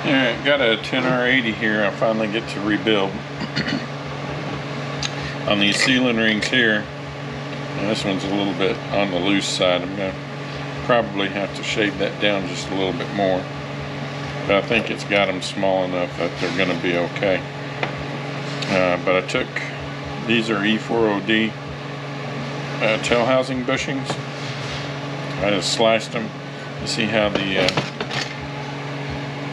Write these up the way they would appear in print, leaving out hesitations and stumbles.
Alright, got a 10R80 here. I finally get to rebuild. On these sealing rings here, this one's a little bit on the loose side. I'm going to probably have to shave that down just a little bit more. But I think it's got them small enough that they're going to be okay. But I took, these are E40D tail housing bushings. I just sliced them. You see how the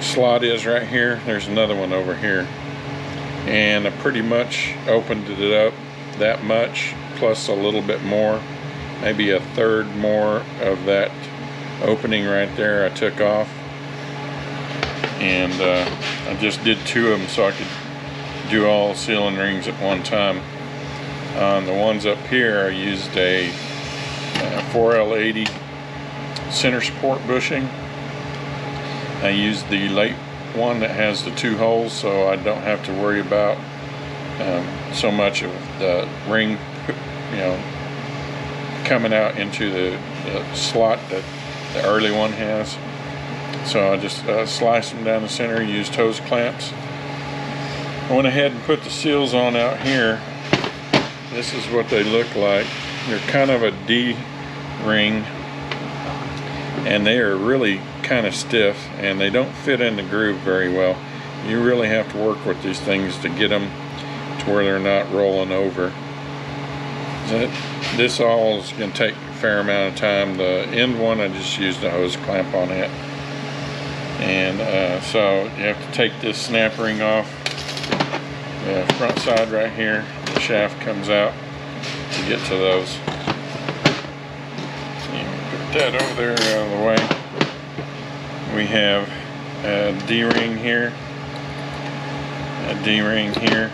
slot is right here? There's another one over here. And I pretty much opened it up that much, plus a little bit more. Maybe a third more of that opening right there I took off. And I just did 2 of them so I could do all sealing rings at one time. On the ones up here, I used a 4L80 center support bushing. I used the late one that has the 2 holes, so I don't have to worry about so much of the ring, coming out into the slot that the early one has. So I just sliced them down the center, used hose clamps. I went ahead and put the seals on out here. This is what they look like. They're kind of a D ring, and they are really kind of stiff, and they don't fit in the groove very well. You really have to work with these things to get them to where they're not rolling over. This all is going to take a fair amount of time. The end one, I just used a hose clamp on it. And so you have to take this snap ring off the front side right here. The shaft comes out to get to those. Put that over there out of the way. We have a D-ring here, a D-ring here.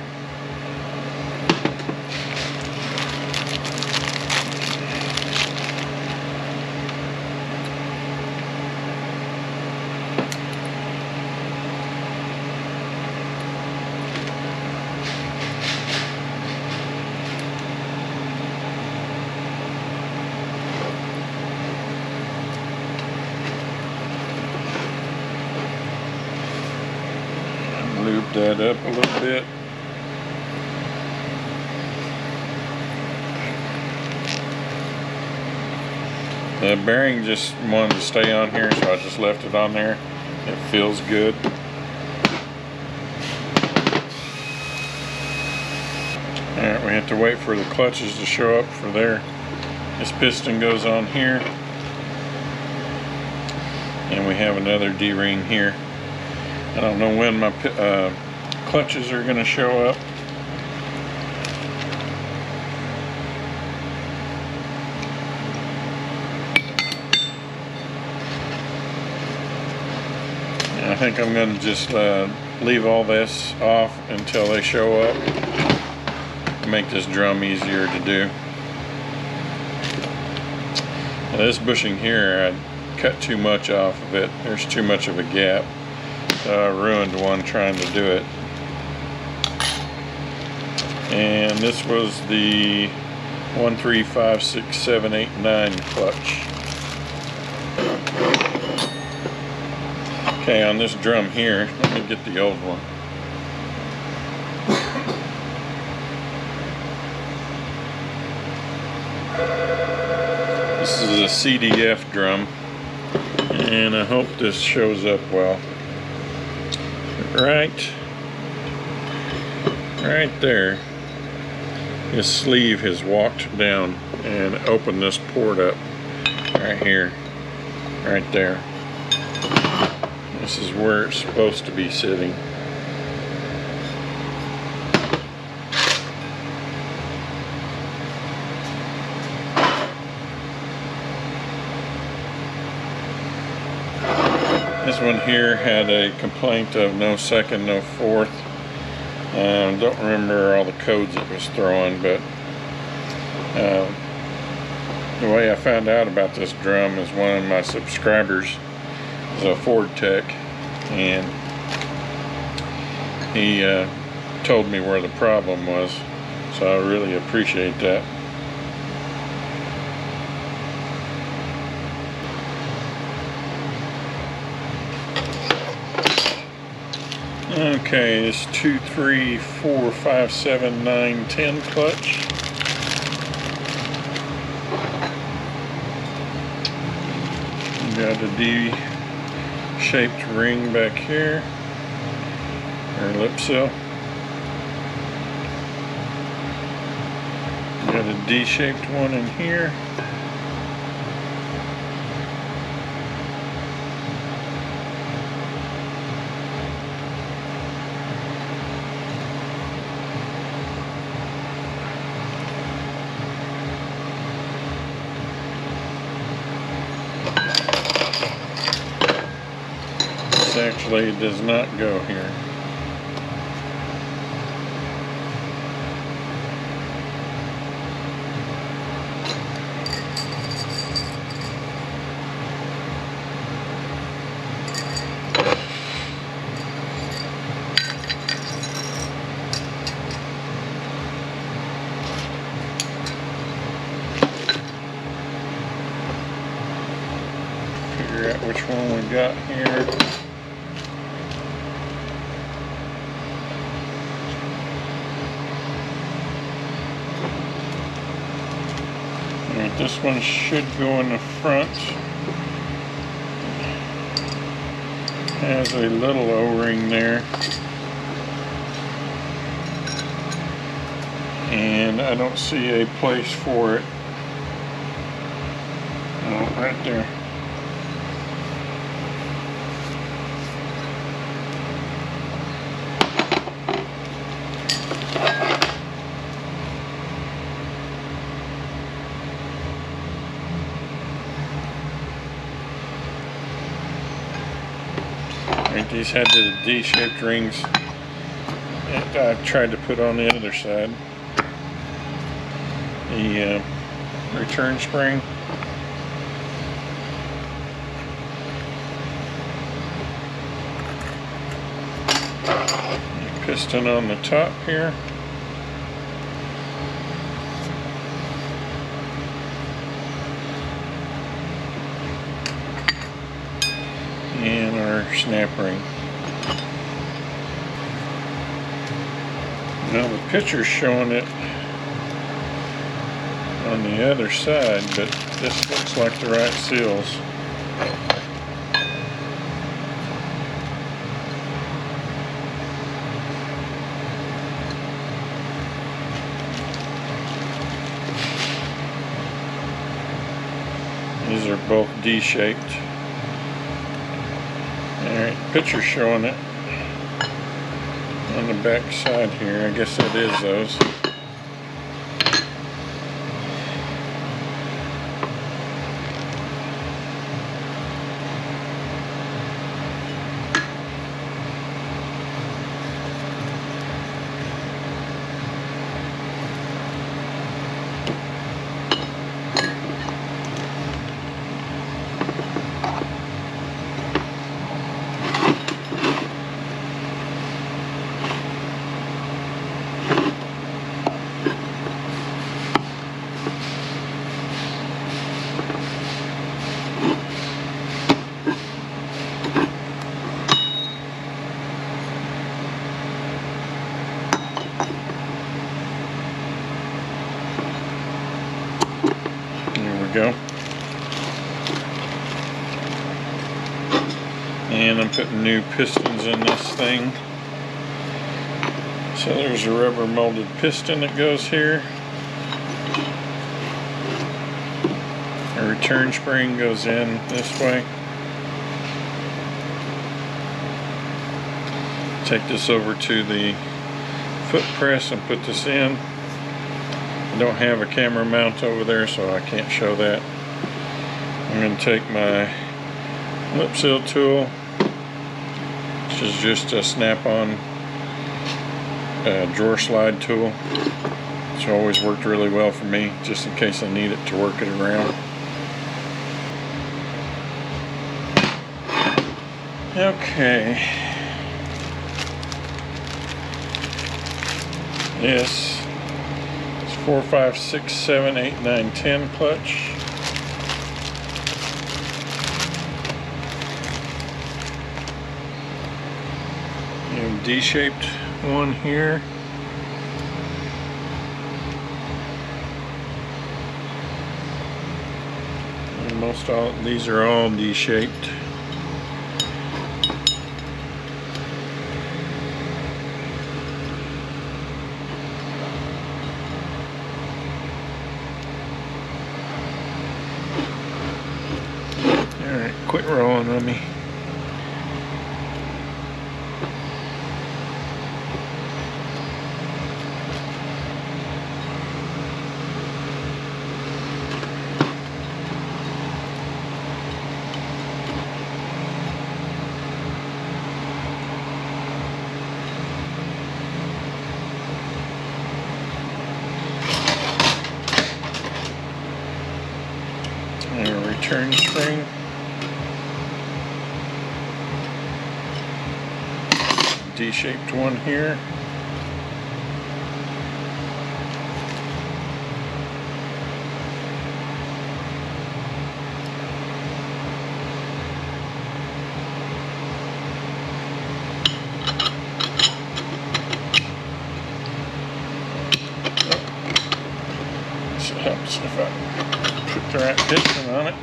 Lube that up a little bit. The bearing just wanted to stay on here, so I just left it on there. It feels good. Alright, we have to wait for the clutches to show up for there. This piston goes on here. And we have another D-ring here. I don't know when my clutches are going to show up. And I think I'm going to just leave all this off until they show up. Make this drum easier to do. Now this bushing here, I cut too much off of it. There's too much of a gap. I ruined one trying to do it. And this was the 1, 3, 5, 6, 7, 8, 9 clutch. Okay, on this drum here, let me get the old one. This is a CDF drum, and I hope this shows up well. Right there, his sleeve has walked down and opened this port up right here, right there. This is where it's supposed to be sitting. This one here had a complaint of no second, no fourth. Don't remember all the codes it was throwing, but the way I found out about this drum is one of my subscribers is a Ford tech, and he told me where the problem was, so I really appreciate that. Okay, it's 2, 3, 4, 5, 7, 9, 10 clutch. Got a D-shaped ring back here, or lip seal. Got a D-shaped one in here. Actually, it does not go here. Figure out which one we got here. Alright, this one should go in the front. Has a little O-ring there. And I don't see a place for it. Oh, right there. These had the D-shaped rings that I tried to put on the other side. The return spring. The piston on the top here. And our snap ring. Now the picture's showing it on the other side, but this looks like the right seals. These are both D-shaped. Alright, picture's showing it on the back side here. I guess that is those. Go. And I'm putting new pistons in this thing. So there's a rubber molded piston that goes here. A return spring goes in this way. Take this over to the foot press and put this in. I don't have a camera mount over there, so I can't show that. I'm going to take my lip seal tool, which is just a snap-on drawer slide tool. It's always worked really well for me, just in case I need it to work it around. Okay. This 4, 5, 6, 7, 8, 9, 10 clutch. You D-shaped one here. And these are all D-shaped. Alright, quit rolling on me. And a return spring. D-shaped one here. This helps if I put the right piston on it.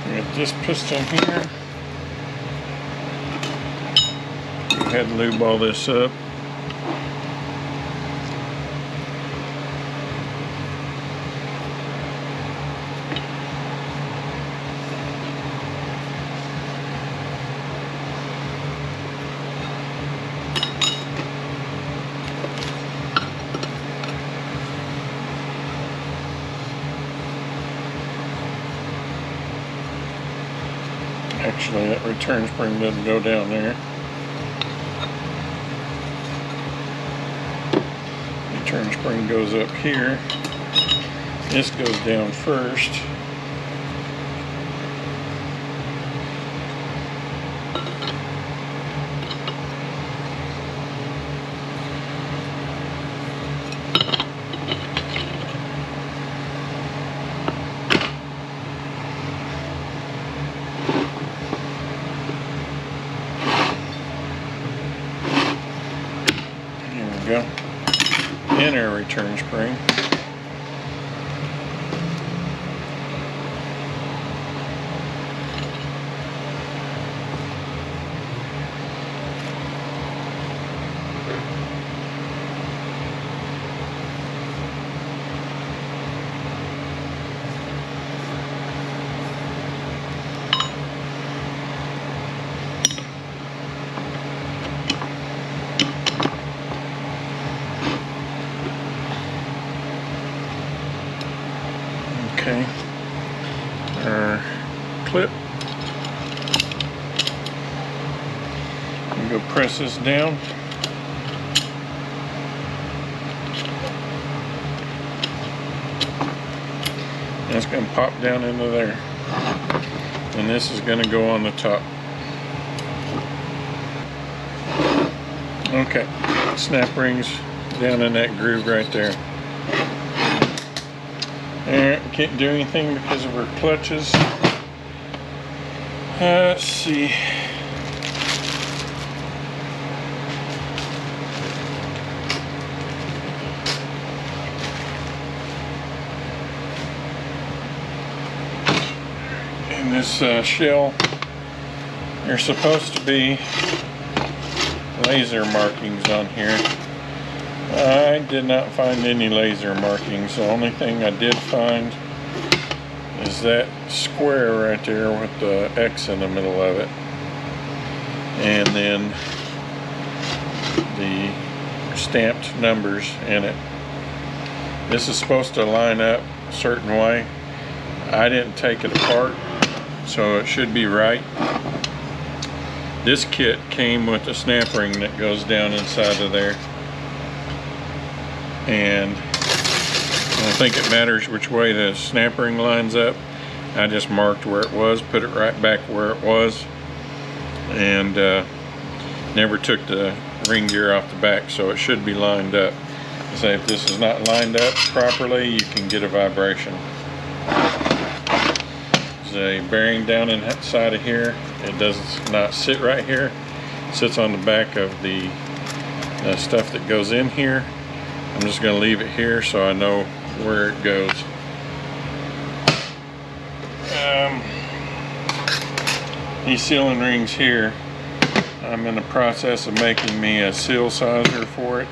We got this piston here. Go ahead and lube all this up. Actually, that return spring doesn't go down there. Return spring goes up here. This goes down first. Go. And our return spring. Okay, our clip. I'm going to press this down. And it's going to pop down into there. And this is going to go on the top. Okay, snap rings down in that groove right there. Alright, can't do anything because of our clutches. Let's see. In this shell, there's supposed to be laser markings on here. I did not find any laser markings. The only thing I did find is that square right there with the X in the middle of it. And then the stamped numbers in it. This is supposed to line up a certain way. I didn't take it apart, so it should be right. This kit came with a snap ring that goes down inside of there. And I don't think it matters which way the snap ring lines up. I just marked where it was, put it right back where it was, and never took the ring gear off the back, so it should be lined up. So if this is not lined up properly, you can get a vibration. There's a bearing down inside of here. It does not sit right here. It sits on the back of the stuff that goes in here. I'm just going to leave it here so I know where it goes. These sealing rings here, I'm in the process of making me a seal sizer for it.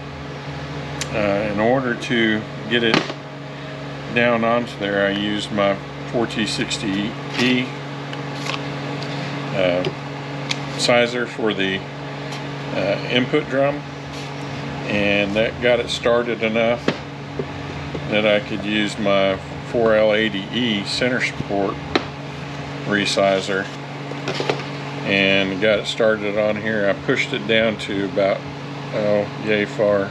In order to get it down onto there, I used my 4T60E sizer for the input drum, and that got it started enough that I could use my 4L80E center support resizer, and got it started on here. I pushed it down to about yay far,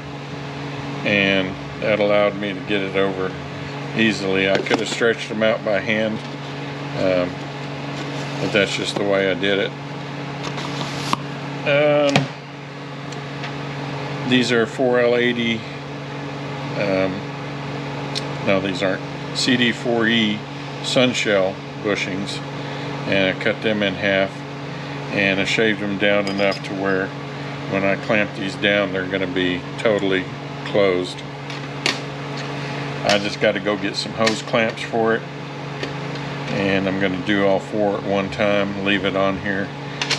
and that allowed me to get it over easily. I could have stretched them out by hand, but that's just the way I did it. These are 4L80, no, these aren't, CD4E sunshell bushings, and I cut them in half, and I shaved them down enough to where when I clamp these down, they're going to be totally closed. I just got to go get some hose clamps for it, and I'm going to do all four at one time, leave it on here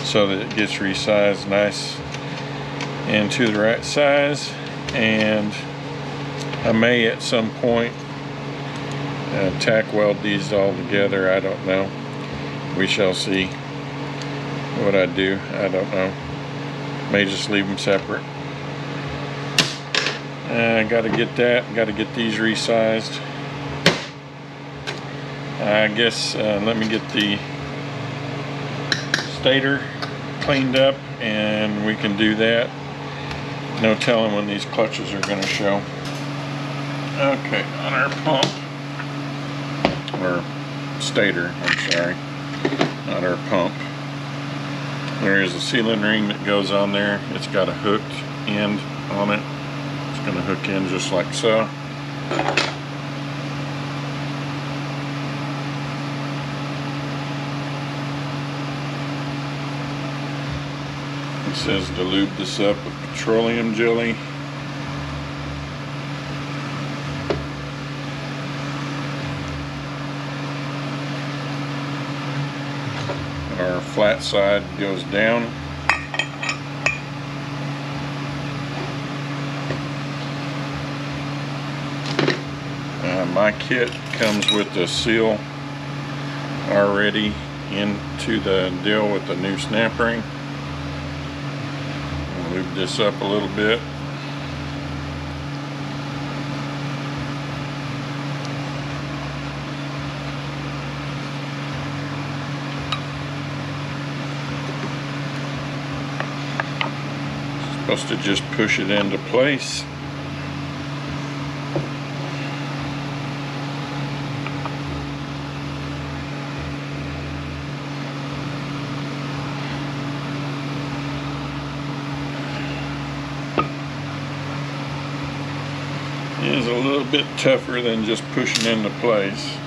so that it gets resized nice and to the right size. And I may at some point tack weld these all together. I don't know. We shall see what I do. I don't know. May just leave them separate. I got to get that. Got to get these resized. I guess let me get the stator cleaned up and we can do that. No telling when these clutches are going to show. Okay, on our pump, or stator, I'm sorry, not our pump, there is a sealing ring that goes on there. It's got a hooked end on it. It's going to hook in just like so. It says to lube this up with petroleum jelly. Our flat side goes down. My kit comes with the seal already into the deal with the new snap ring. I'll lube this up a little bit. Supposed to just push it into place. It is a little bit tougher than just pushing into place.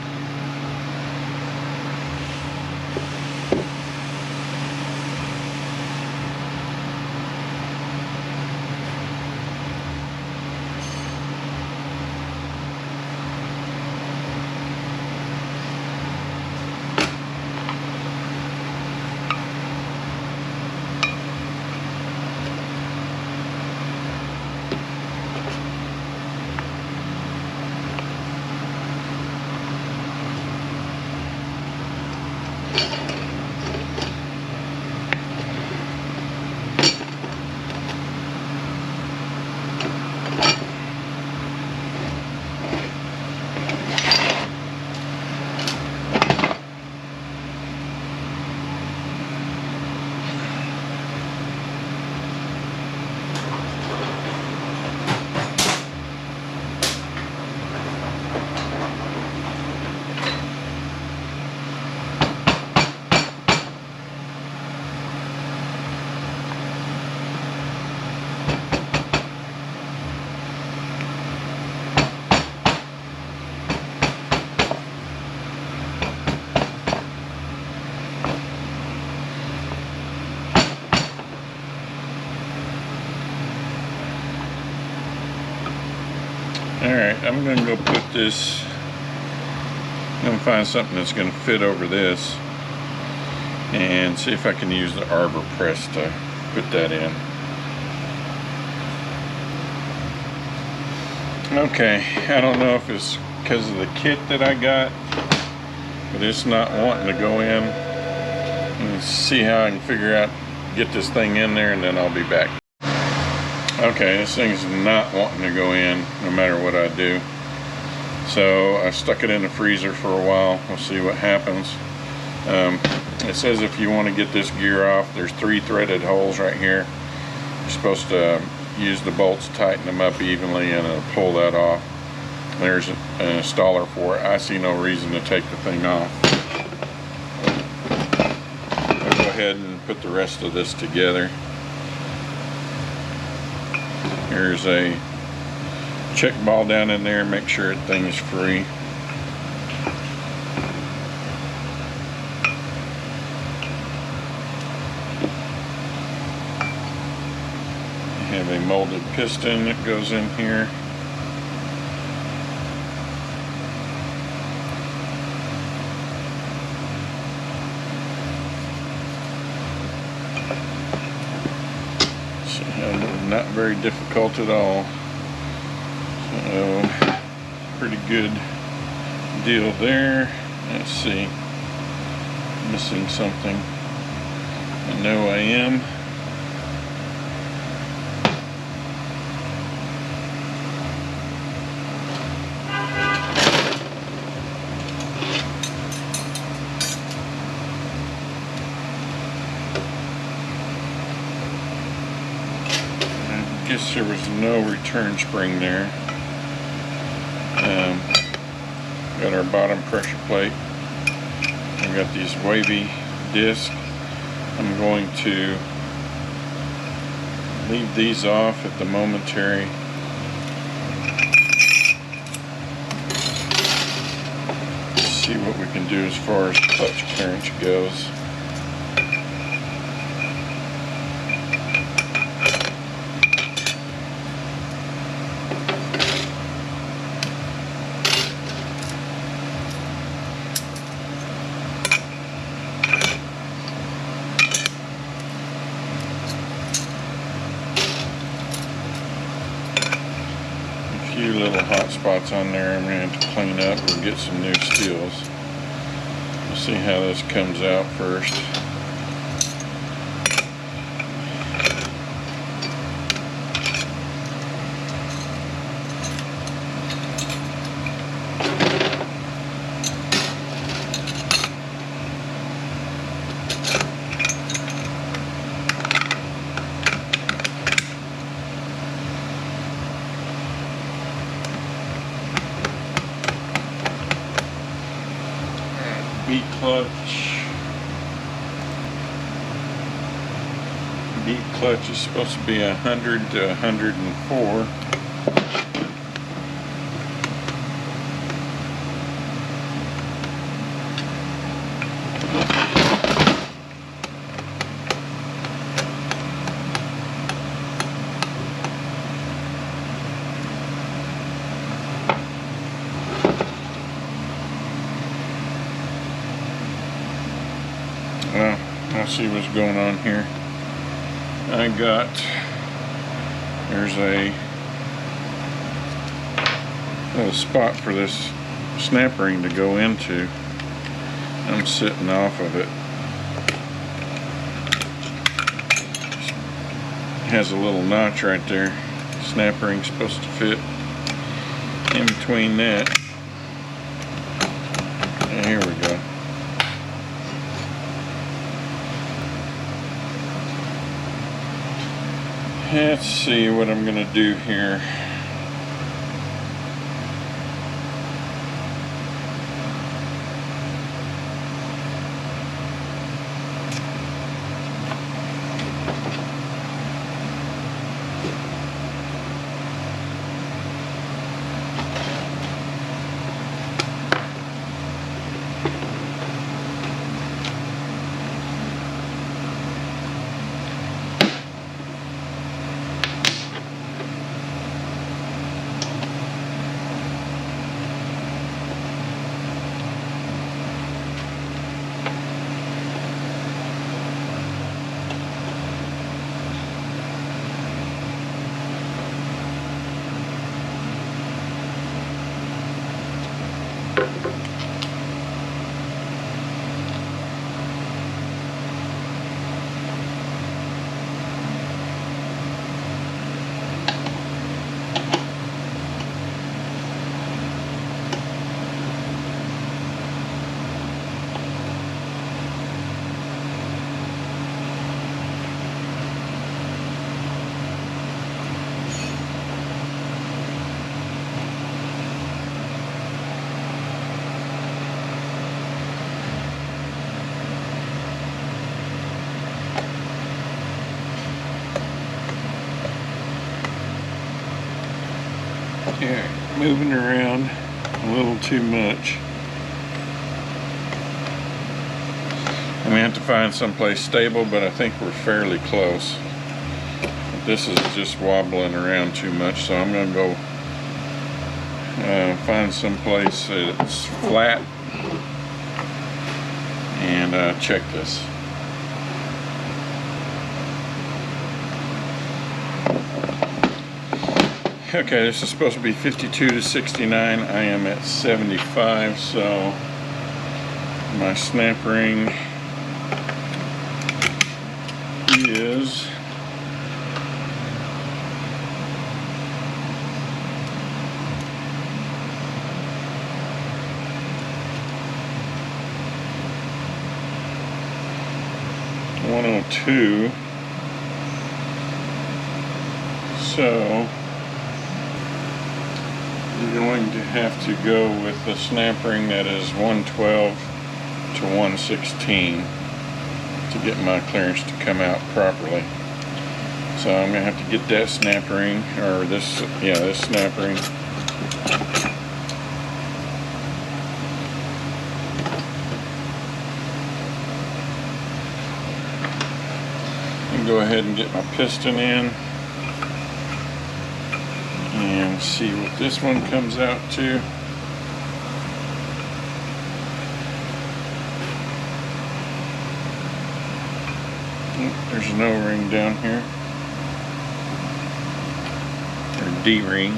I'm gonna go put this, I'm gonna find something that's gonna fit over this and see if I can use the arbor press to put that in. Okay, I don't know if it's because of the kit that I got, but it's not wanting to go in. Let's see how I can figure out, get this thing in there, and then I'll be back. Okay, this thing's not wanting to go in no matter what I do. So I stuck it in the freezer for a while. We'll see what happens. It says if you want to get this gear off, there's 3 threaded holes right here. You're supposed to use the bolts, tighten them up evenly, and it'll pull that off. There's an installer for it. I see no reason to take the thing off. I'll go ahead and put the rest of this together. Here's a check ball down in there, make sure that thing is free. I have a molded piston that goes in here. Not very difficult at all. So, pretty good deal there. Let's see. Missing something. I know I am. I guess there was no return spring there. Got our bottom pressure plate. I've got these wavy discs. I'm going to leave these off at the momentary. See what we can do as far as clutch clearance goes. Few little hot spots on there I'm going to have to clean up and get some new steels. We'll see how this comes out first. Beat clutch. Beat clutch is supposed to be 100 to 104. Well, I'll see what's going on here. There's a little spot for this snap ring to go into. I'm sitting off of it. It has a little notch right there. Snap ring's supposed to fit in between that. And here we go. Let's see what I'm going to do here. Yeah, moving around a little too much. I'm gonna have to find someplace stable, but I think we're fairly close. This is just wobbling around too much, so I'm gonna go find someplace that's flat and check this. Okay, this is supposed to be 52 to 69. I am at 75, so my snap ring is $102. So you're going to have to go with the snap ring that is 112 to 116 to get my clearance to come out properly. So I'm going to have to get that snap ring, or this snap ring. And go ahead and get my piston in and see what this one comes out to. There's an O-ring down here, or D-ring.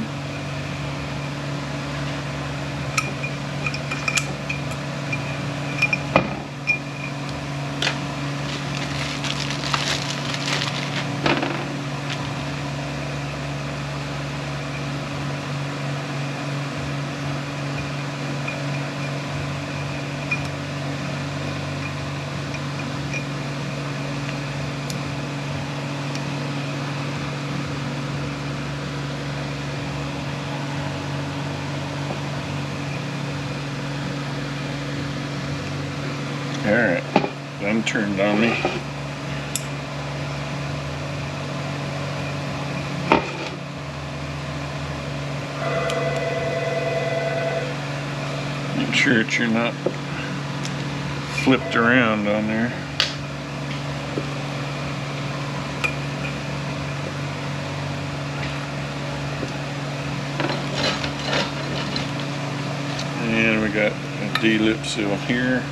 Alright, done turned on me. Make sure that you're not flipped around on there. And we got a D-lip seal here.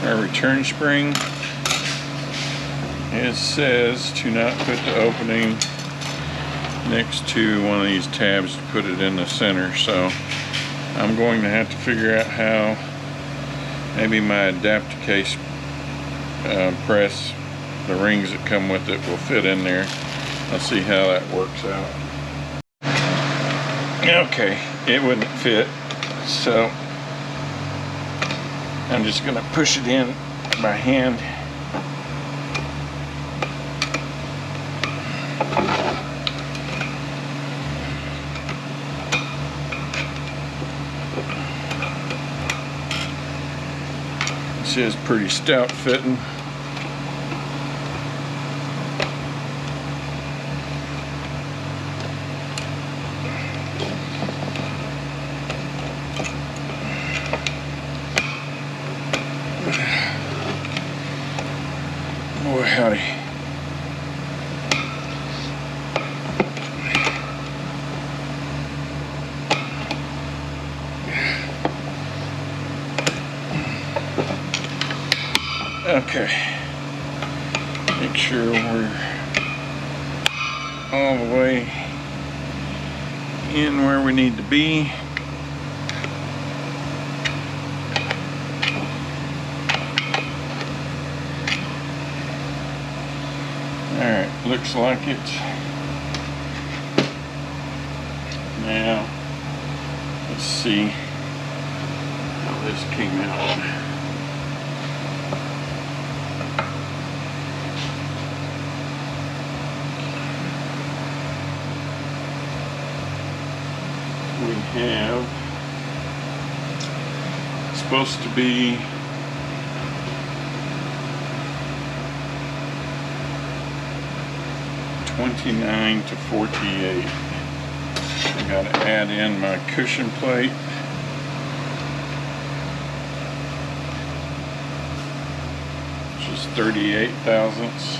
Our return spring, it says to not put the opening next to one of these tabs, to put it in the center. So I'm going to have to figure out how maybe my adapter case press, the rings that come with it, will fit in there. I'll see how that works out. Okay, it wouldn't fit, so I'm just going to push it in by hand. This is pretty stout fitting. Boy, howdy. Okay. Make sure we're all the way in where we need to be. Looks like it. Now, let's see how this came out. We have, it's supposed to be 29 to 48. I gotta add in my cushion plate. Which is 38 thousandths.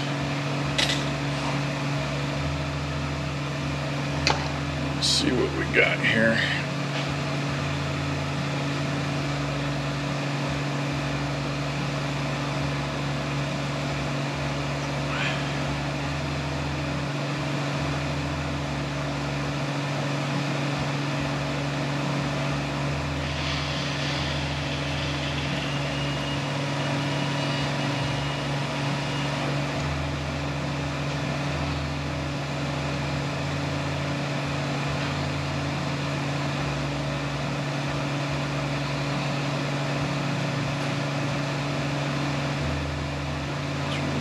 Let's see what we got here.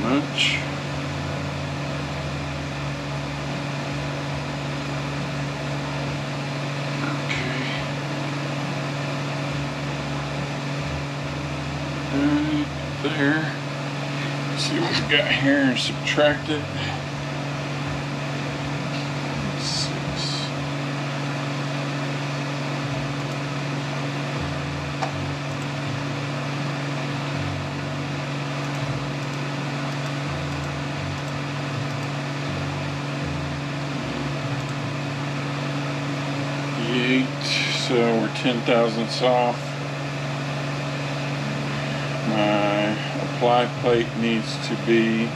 Much. Okay. Right there. Let's see what we got here and subtract it. 6. So we're 10 thousandths off. My apply plate needs to be,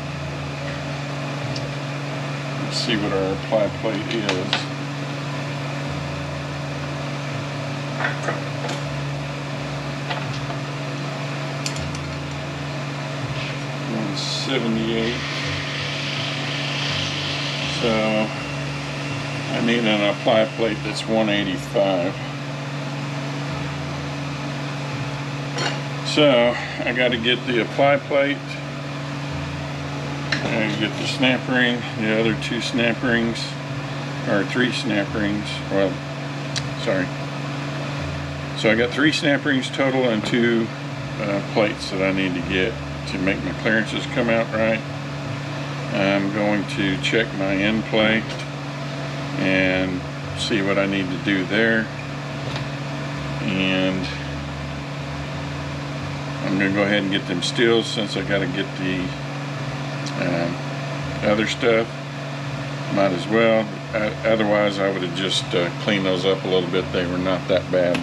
let's see what our apply plate is. 178. So I need an apply plate that's 185. So I got to get the apply plate, and get the snap ring, the other 2 snap rings, or 3 snap rings. Well, sorry. So I got 3 snap rings total and 2 plates that I need to get to make my clearances come out right. I'm going to check my end plate and see what I need to do there, and I'm going to go ahead and get them steels since I got to get the other stuff. Might as well. Otherwise I would have just cleaned those up a little bit. They were not that bad.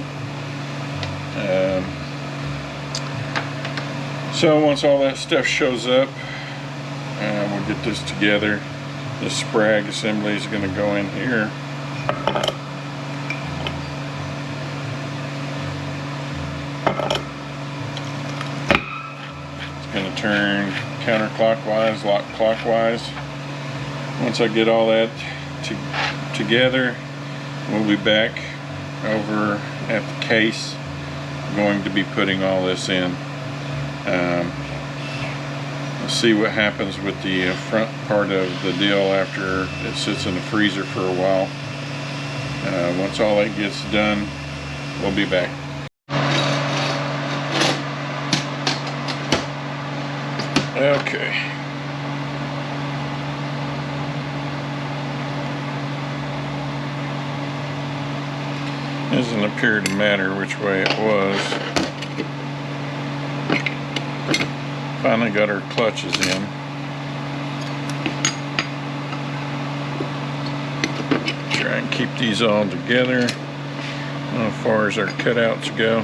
So once all that stuff shows up, we'll get this together. The sprag assembly is going to go in here. It's going to turn counterclockwise, lock clockwise. Once I get all that together, we'll be back over at the case. I'm going to be putting all this in. Let's see what happens with the front part of the deal after it sits in the freezer for a while. Once all that gets done, we'll be back. Okay. Doesn't appear to matter which way it was. Finally got our clutches in. Try and keep these all together as far as our cutouts go.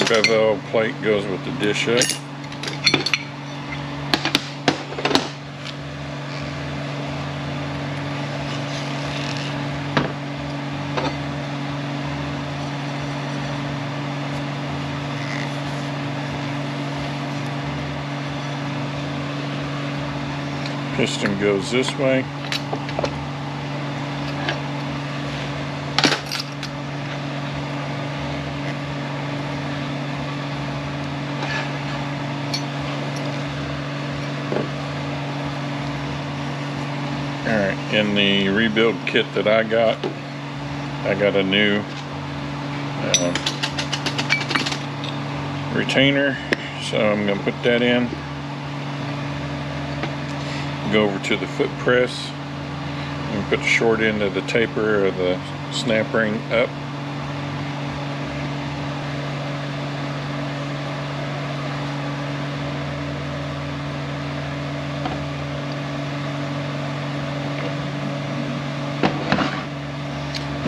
bevel plate goes with the dish hook. Piston goes this way. Alright, in the rebuild kit that I got a new retainer, so I'm going to put that in. Go over to the foot press and put the short end of the taper of the snap ring up.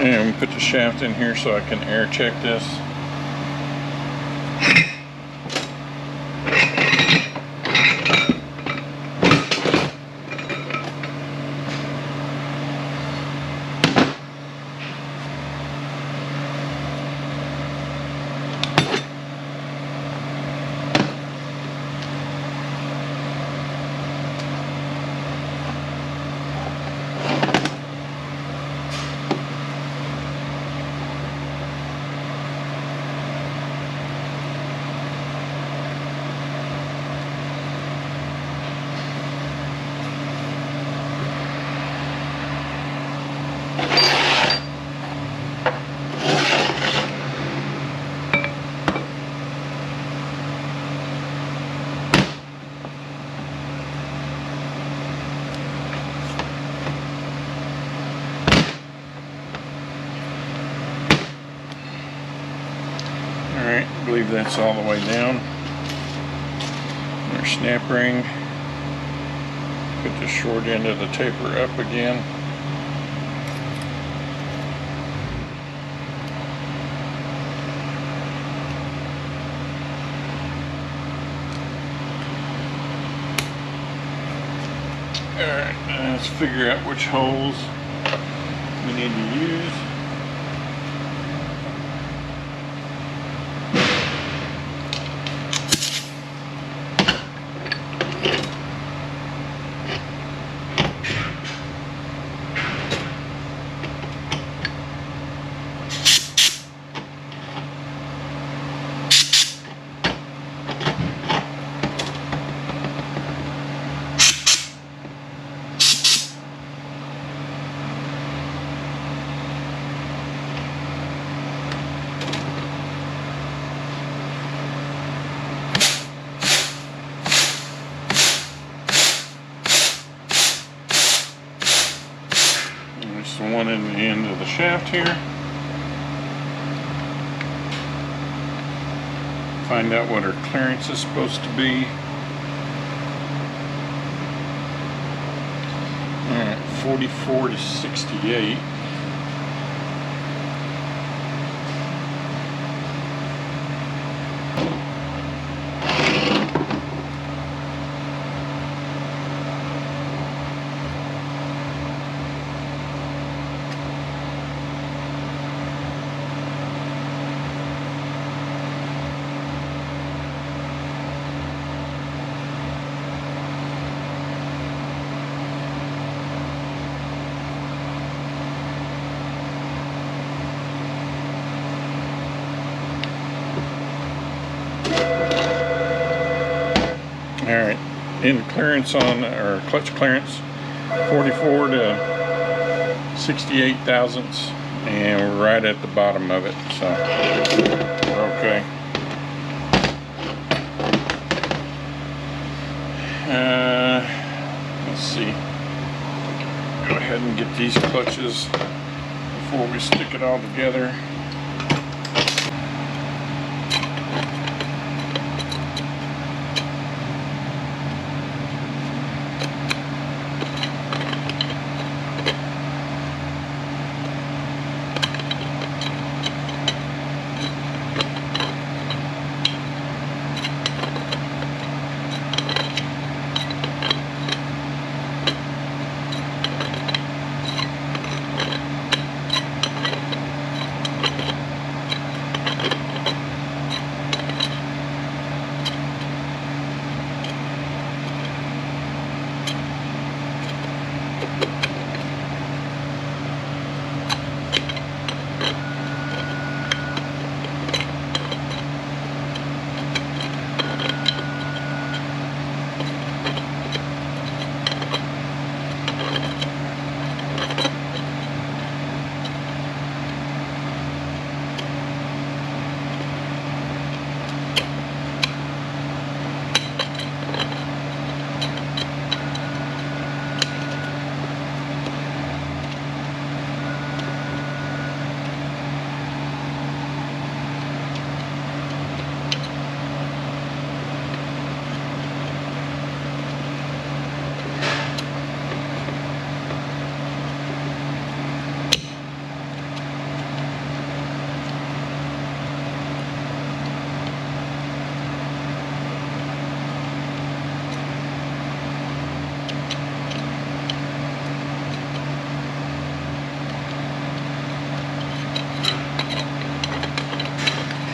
And put the shaft in here so I can air check this. Alright, I believe that's all the way down. Our snap ring. Put the short end of the taper up again. Alright, let's figure out which holes we need to use. The one in the end of the shaft here. Find out what our clearance is supposed to be. Alright, 44 to 68. Alright, end clearance on, or clutch clearance, 44 to 68 thousandths, and we're right at the bottom of it, so we're okay. Let's see, go ahead and get these clutches before we stick it all together.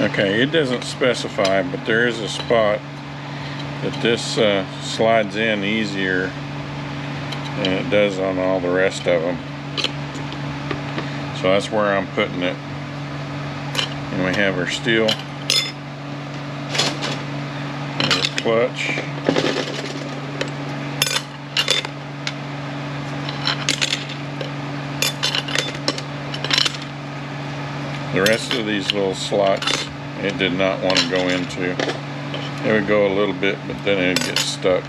Okay, it doesn't specify, but there is a spot that this slides in easier than it does on all the rest of them. So that's where I'm putting it. And we have our steel, and our clutch. The rest of these little slots, it did not want to go into. It would go a little bit, but then it would get stuck.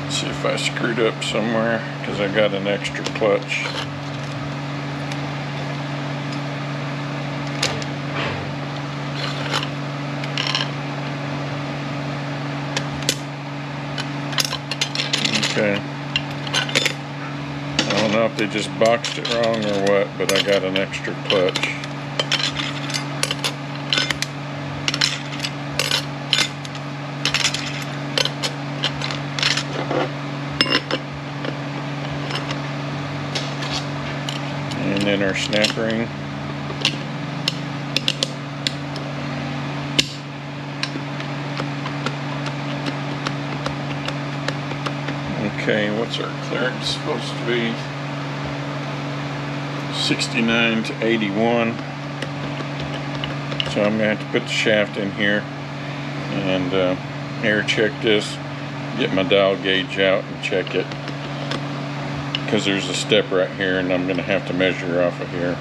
Let's see if I screwed up somewhere, because I got an extra clutch. Okay. I don't know if they just boxed it wrong or what, but I got an extra clutch. And then our snap ring. Okay, what's our clearance supposed to be? 69 to 81. So I'm going to have to put the shaft in here and air check this, get my dial gauge out and check it, because there's a step right here and I'm going to have to measure off of here.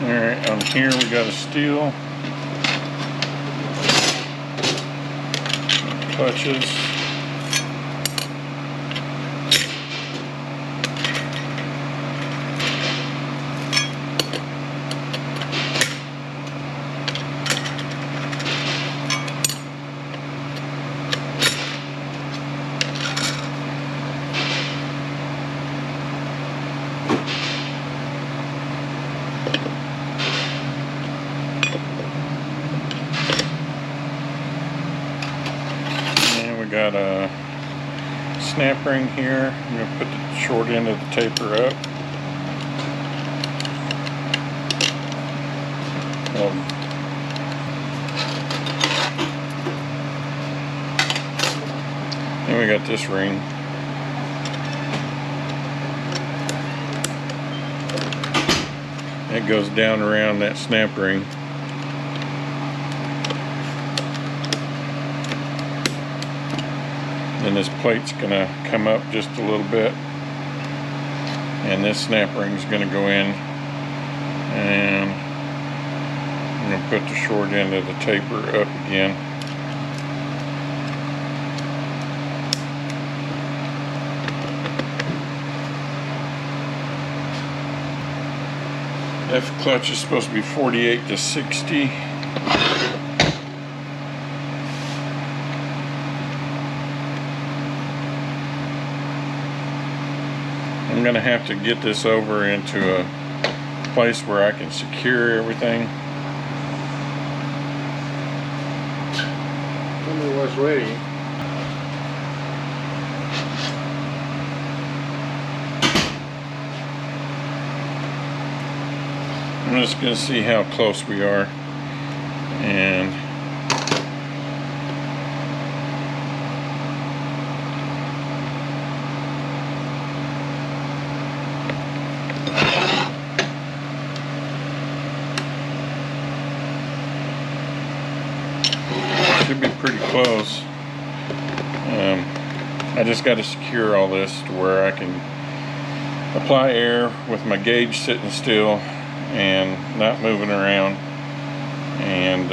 Alright, on here we got a steel, clutches, got a snap ring here. I'm going to put the short end of the taper up. Then we got this ring. It goes down around that snap ring. And this plate's going to come up just a little bit, and this snap ring is going to go in, and I'm going to put the short end of the taper up again. F clutch is supposed to be 48 to 60. I'm going to have to get this over into a place where I can secure everything. Tell me what's ready. I'm just going to see how close we are, and should be pretty close. I just got to secure all this to where I can apply air with my gauge sitting still and not moving around, and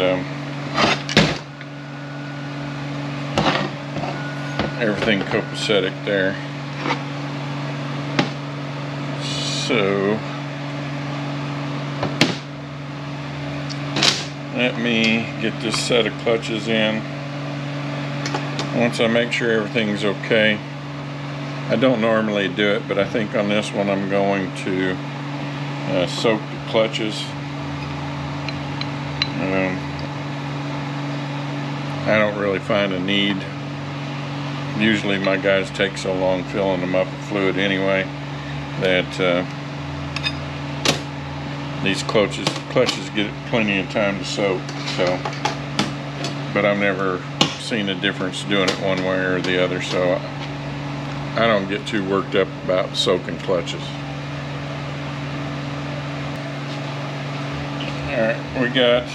everything copacetic there. So let me get this set of clutches in. Once I make sure everything's okay, I don't normally do it, but I think on this one I'm going to soak the clutches. I don't really find a need. Usually my guys take so long filling them up with fluid anyway that these clutches get plenty of time to soak. So, but I've never seen a difference doing it one way or the other, so I don't get too worked up about soaking clutches. Alright, we got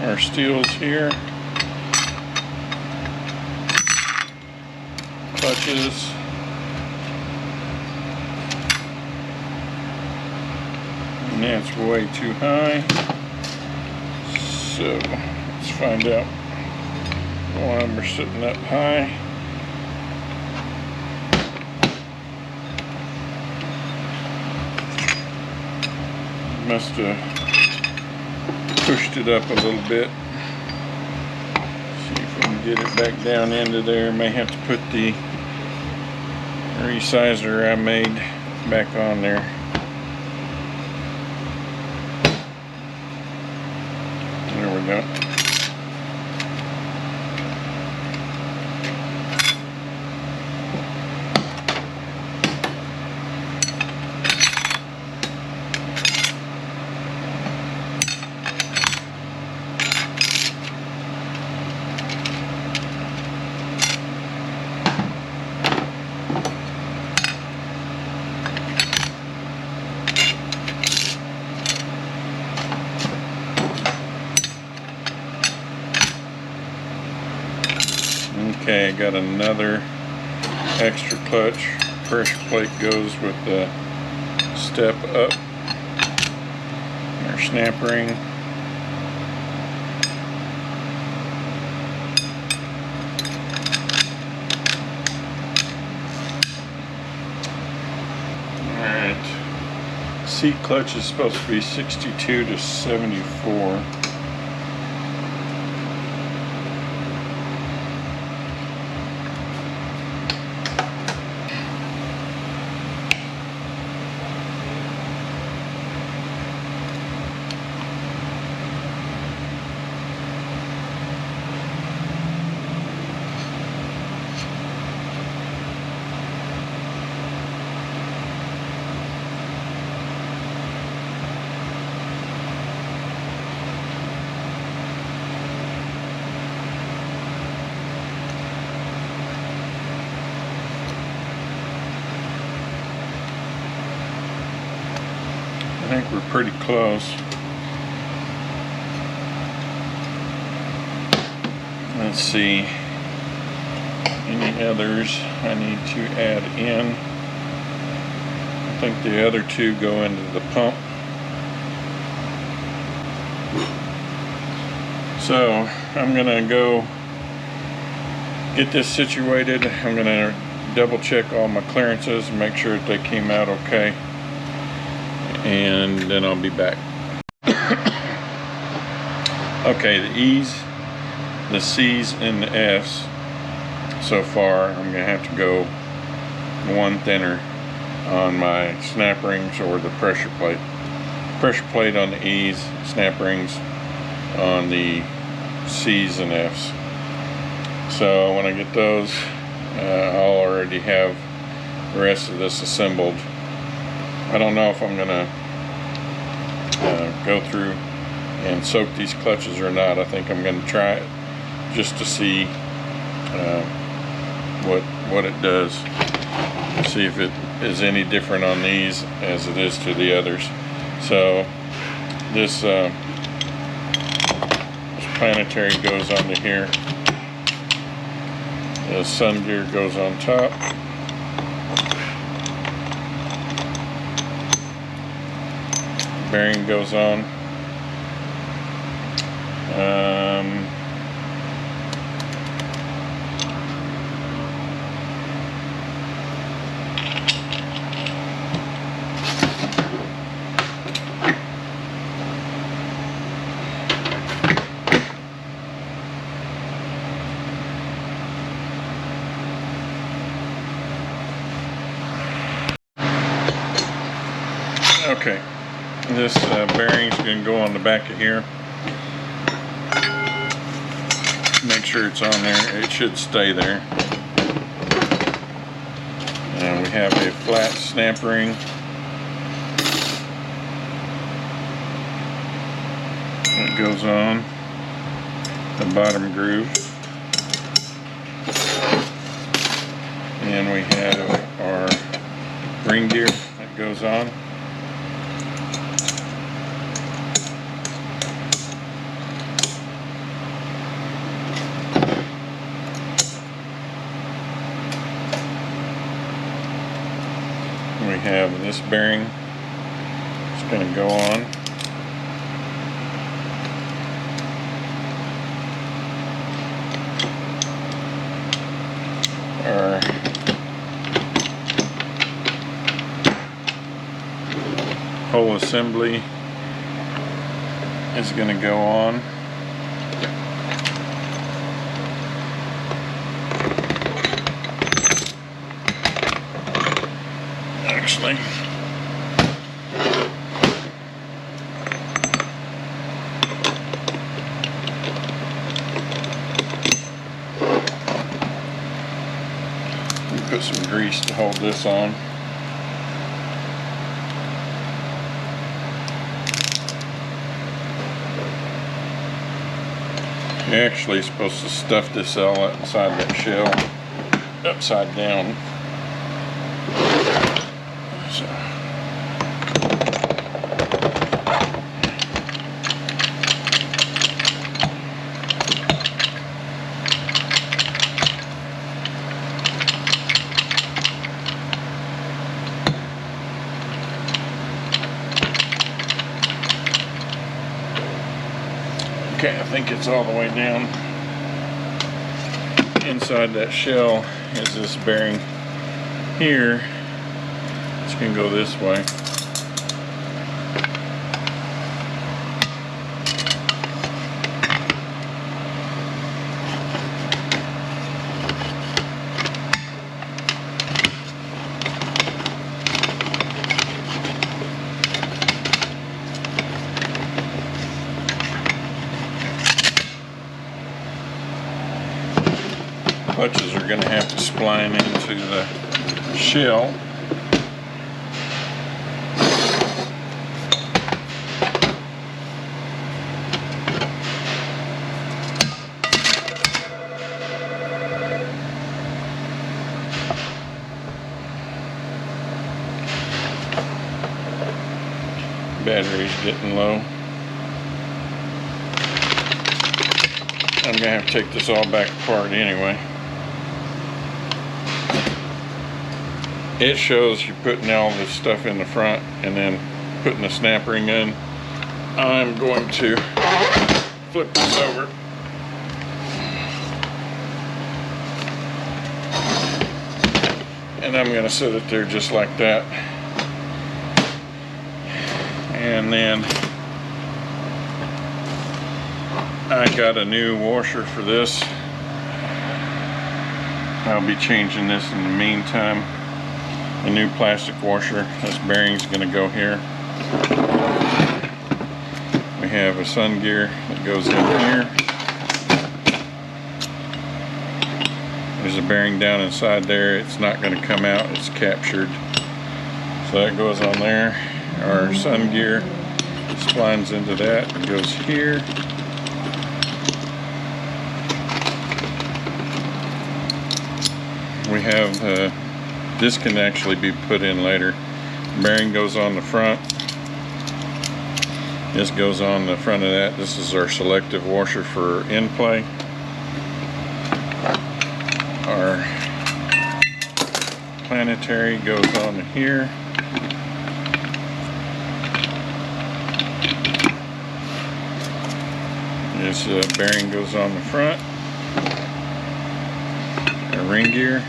our steels here, clutches, and that's way too high, so let's find out why we're sitting up high. Must have pushed it up a little bit. See if we can get it back down into there. May have to put the resizer I made back on there. There we go. Okay, I got another extra clutch. Pressure plate goes with the step up. Our snap ring. Alright. Seat clutch is supposed to be 62 to 74. I think we're pretty close. Let's see, any others I need to add in. I think the other two go into the pump. So I'm gonna go get this situated. I'm gonna double check all my clearances and make sure that they came out okay, and then I'll be back. Okay, the E's, the C's, and the F's so far, I'm gonna have to go one thinner on my snap rings or the pressure plate. Pressure plate on the E's, snap rings on the C's and F's. So when I get those, I'll already have the rest of this assembled. I don't know if I'm gonna go through and soak these clutches or not. I think I'm going to try it just to see what it does. See if it is any different on these as it is to the others. So this Planetary goes onto here. The sun gear goes on top. Bearing goes on. Okay, this bearing's going to go on the back of here. Make sure it's on there. It should stay there. And we have a flat snap ring. That goes on the bottom groove. And we have our ring gear that goes on. We have this bearing. It's going to go on. Our whole assembly is going to go on. Actually, put some grease to hold this on. You're actually supposed to stuff this all inside that shell upside down. So. Okay, I think it's all the way down. Inside that shell is this bearing here. It's going to go this way. Clutches are going to have to spline into the shell. Battery's getting low. I'm going to have to take this all back apart anyway. It shows you're putting all this stuff in the front and then putting the snap ring in. I'm going to flip this over. And I'm going to set it there just like that. And then I got a new washer for this. I'll be changing this in the meantime. A new plastic washer. This bearing's going to go here. We have a sun gear that goes in here. There's a bearing down inside there. It's not going to come out. It's captured. So that goes on there. Our sun gear splines into that. It goes here. We have, this can actually be put in later. Bearing goes on the front. This goes on the front of that. This is our selective washer for in-play. Our Planetary goes on here. This bearing goes on the front. Our ring gear.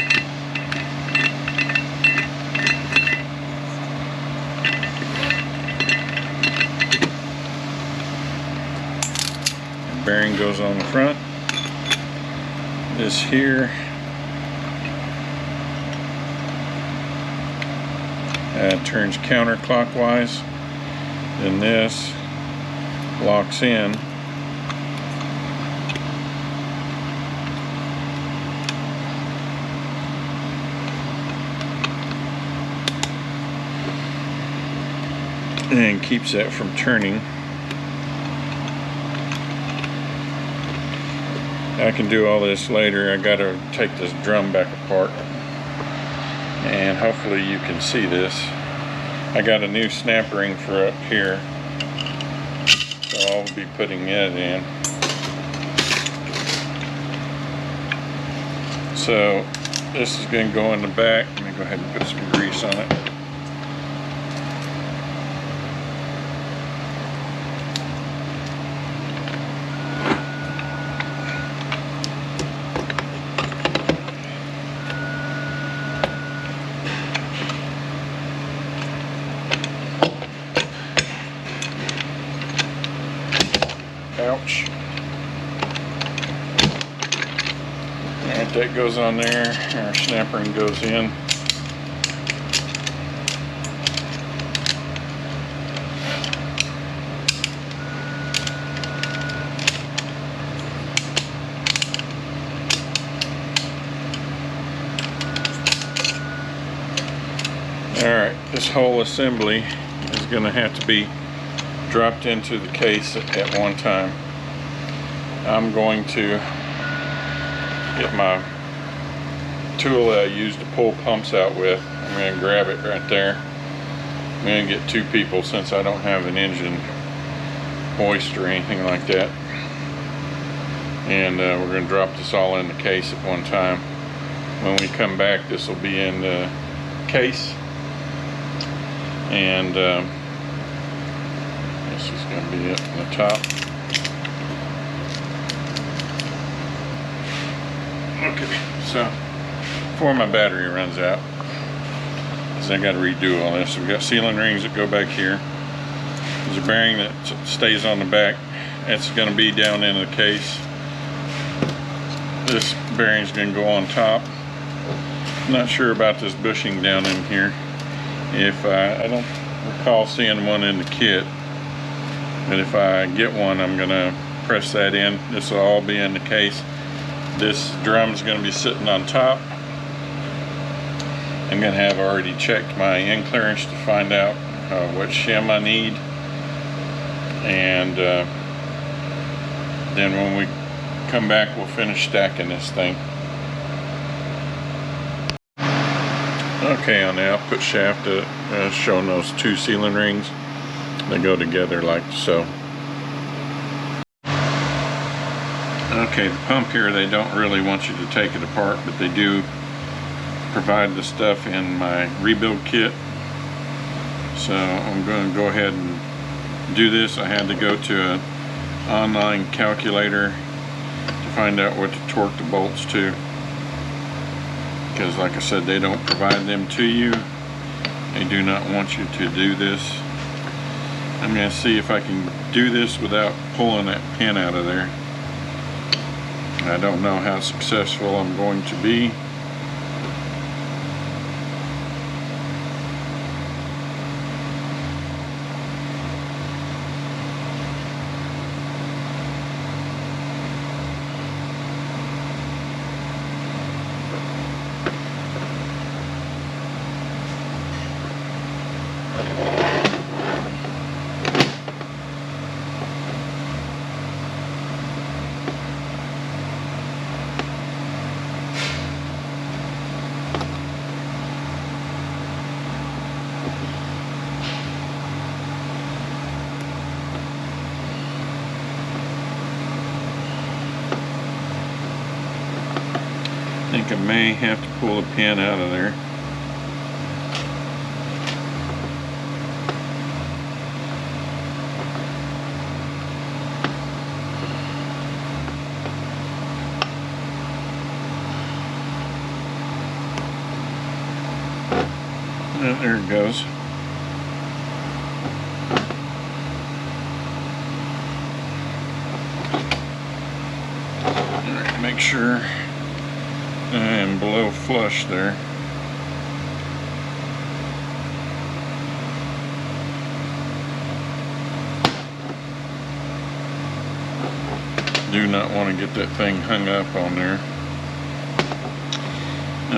The bearing goes on the front. This here turns counterclockwise. Then this locks in. And keeps that from turning. I can do all this later. I gotta take this drum back apart, and hopefully you can see this. I got a new snap ring for up here, so I'll be putting it in. So this is going to go in the back. Let me go ahead and put some grease on it. Ouch. Alright, that goes on there. Our snap ring goes in. Alright, this whole assembly is going to have to be dropped into the case at one time. I'm going to get my tool that I use to pull pumps out with. I'm going to grab it right there. I'm going to get two people since I don't have an engine hoist or anything like that. And we're going to drop this all in the case at one time. When we come back, this will be in the case. And this is going to be it on the top. Okay, so before my battery runs out, because I got to redo all this, we've got sealing rings that go back here. There's a bearing that stays on the back. That's going to be down in the case. This bearing is going to go on top. I'm not sure about this bushing down in here. If I don't recall seeing one in the kit, but if I get one, I'm gonna press that in. This will all be in the case. This drum is going to be sitting on top. I'm going to have already checked my in clearance to find out what shim I need, and then when we come back, we'll finish stacking this thing. Okay, on the output shaft, showing those two sealing rings. They go together like so. Okay, the pump here, they don't really want you to take it apart, but they do provide the stuff in my rebuild kit. So I'm going to go ahead and do this. I had to go to an online calculator to find out what to torque the bolts to, because like I said, they don't provide them to you. They do not want you to do this. I'm going to see if I can do this without pulling that pin out of there. I don't know how successful I'm going to be. think I may have to pull the pin out of there. And there it goes. Alright, make sure I am below flush there. Do not want to get that thing hung up on there.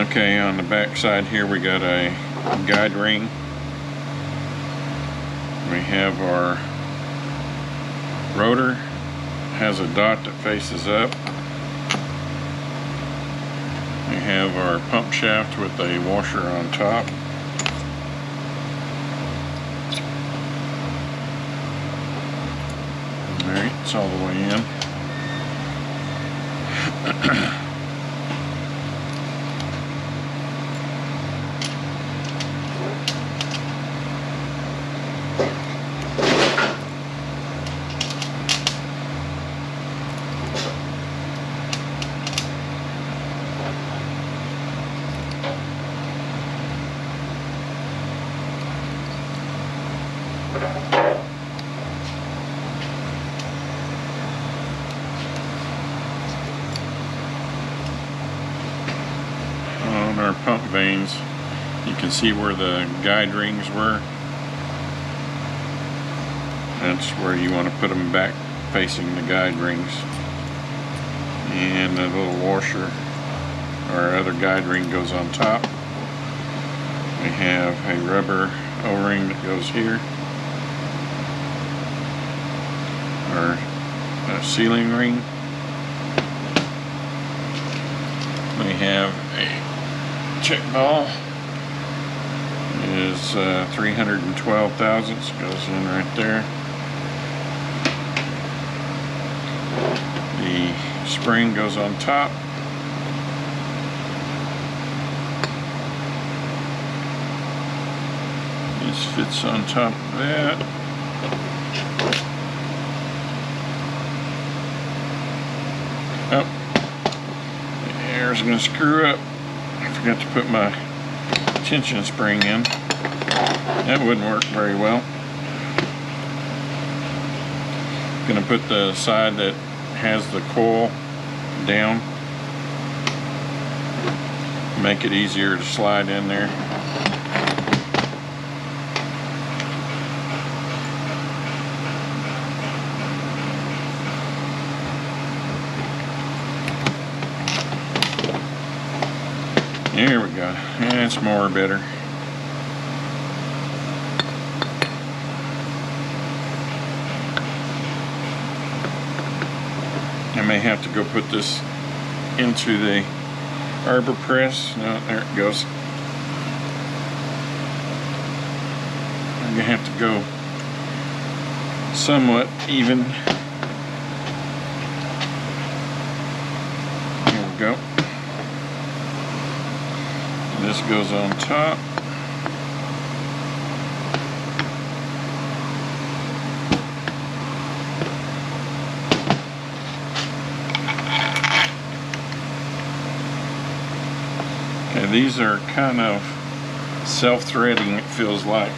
Okay, on the back side here we got a guide ring. We have our rotor, has a dot that faces up. We have our pump shaft with a washer on top. Alright, it's all the way in. On our pump vanes, you can see where the guide rings were. That's where you want to put them back facing the guide rings. And a little washer, our other guide ring, goes on top. We have a rubber O-ring that goes here. Our sealing ring. We have a check ball. It is 312 thousandths, goes in right there. The spring goes on top. This fits on top of that. Oh, the air's going to screw up. I forgot to put my tension spring in. That wouldn't work very well. I'm going to put the side that has the coil down. Make it easier to slide in there. There we go. That's more better. I may have to go put this into the arbor press. No, there it goes. I'm gonna have to go somewhat even. Here we go. This goes on top. Okay, these are kind of self-threading, it feels like.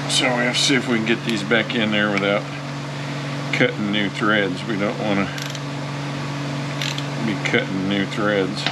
So we have to see if we can get these back in there without cutting new threads. We don't want to be cutting new threads.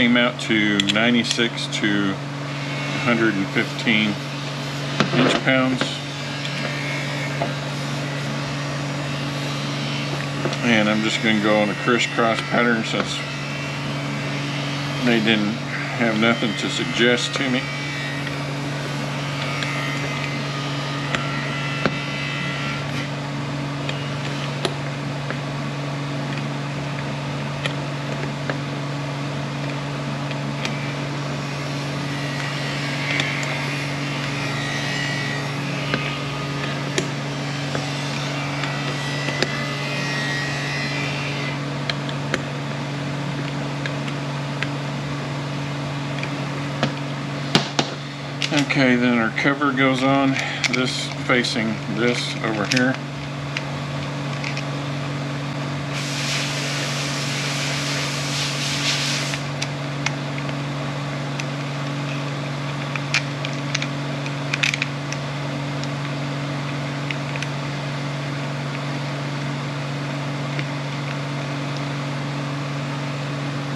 came out to 96 to 115 inch-pounds. And I'm just going to go on a crisscross pattern since they didn't have nothing to suggest to me. Okay, then our cover goes on, this facing this over here.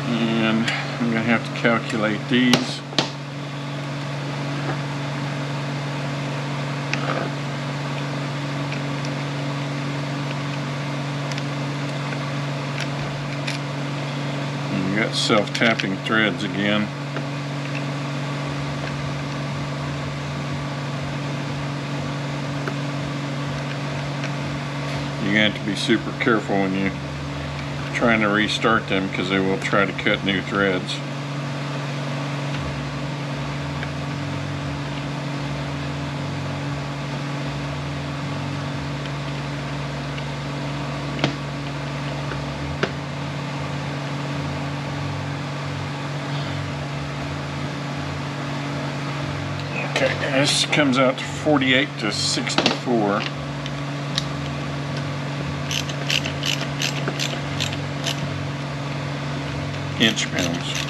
And I'm going to have to calculate these. You got self-tapping threads again. You have to be super careful when you're trying to restart them because they will try to cut new threads. Okay, this comes out to 48 to 64. Inch-pounds.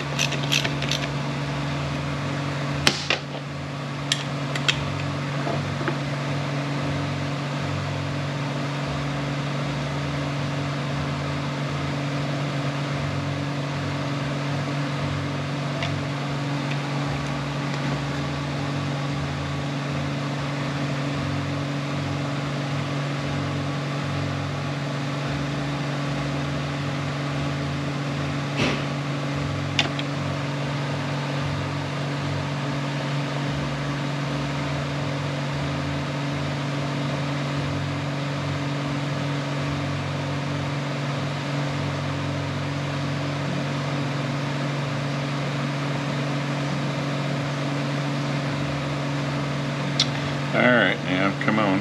Alright, now come on.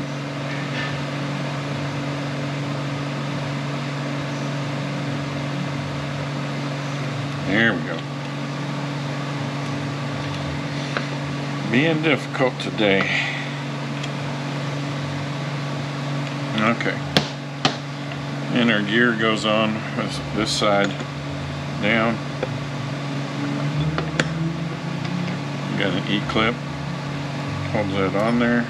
There we go. Being difficult today. Okay. And our gear goes on with this side down. We got an E-clip. Holds that on there.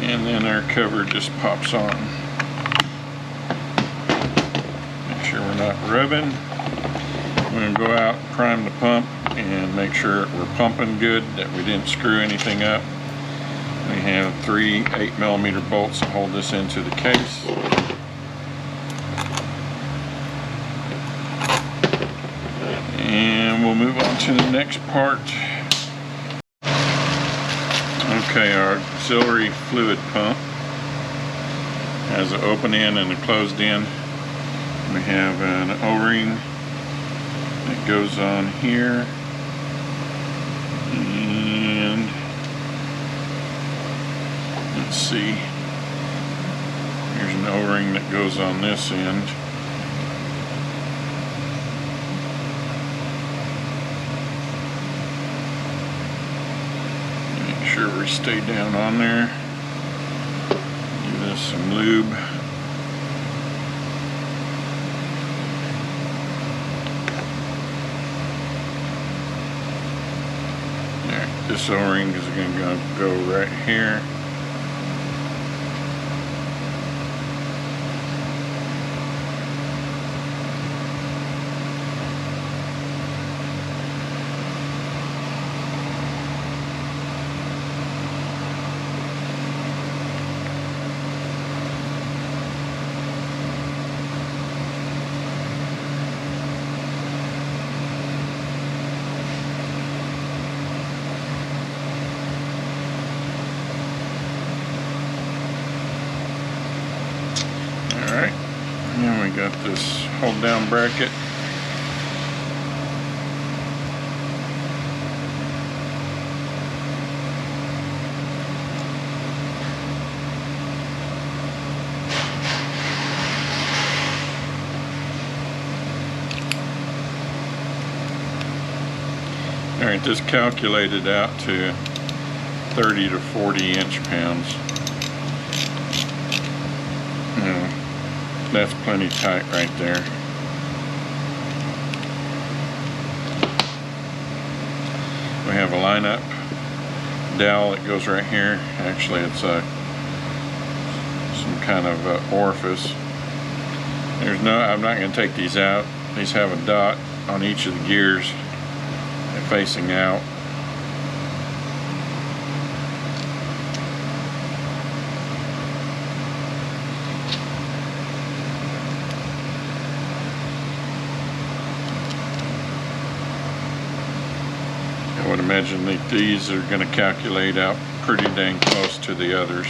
And then our cover just pops on. Make sure we're not rubbing. We're going to go out, prime the pump, and make sure we're pumping good, that we didn't screw anything up. We have 3 8mm bolts to hold this into the case. And we'll move on to the next part. Okay, our auxiliary fluid pump has an open end and a closed end. We have an O-ring that goes on here. And let's see, here's an O-ring that goes on this end. Make sure we stay down on there. Give this some lube. There. This O-ring is going to go right here. Alright, and we got this hold down bracket. Alright, this calculated out to 30 to 40 inch-pounds. That's plenty tight right there. We have a lineup dowel that goes right here. Actually, it's some kind of orifice. I'm not going to take these out. These have a dot on each of the gears facing out. I would imagine that these are going to calculate out pretty dang close to the others.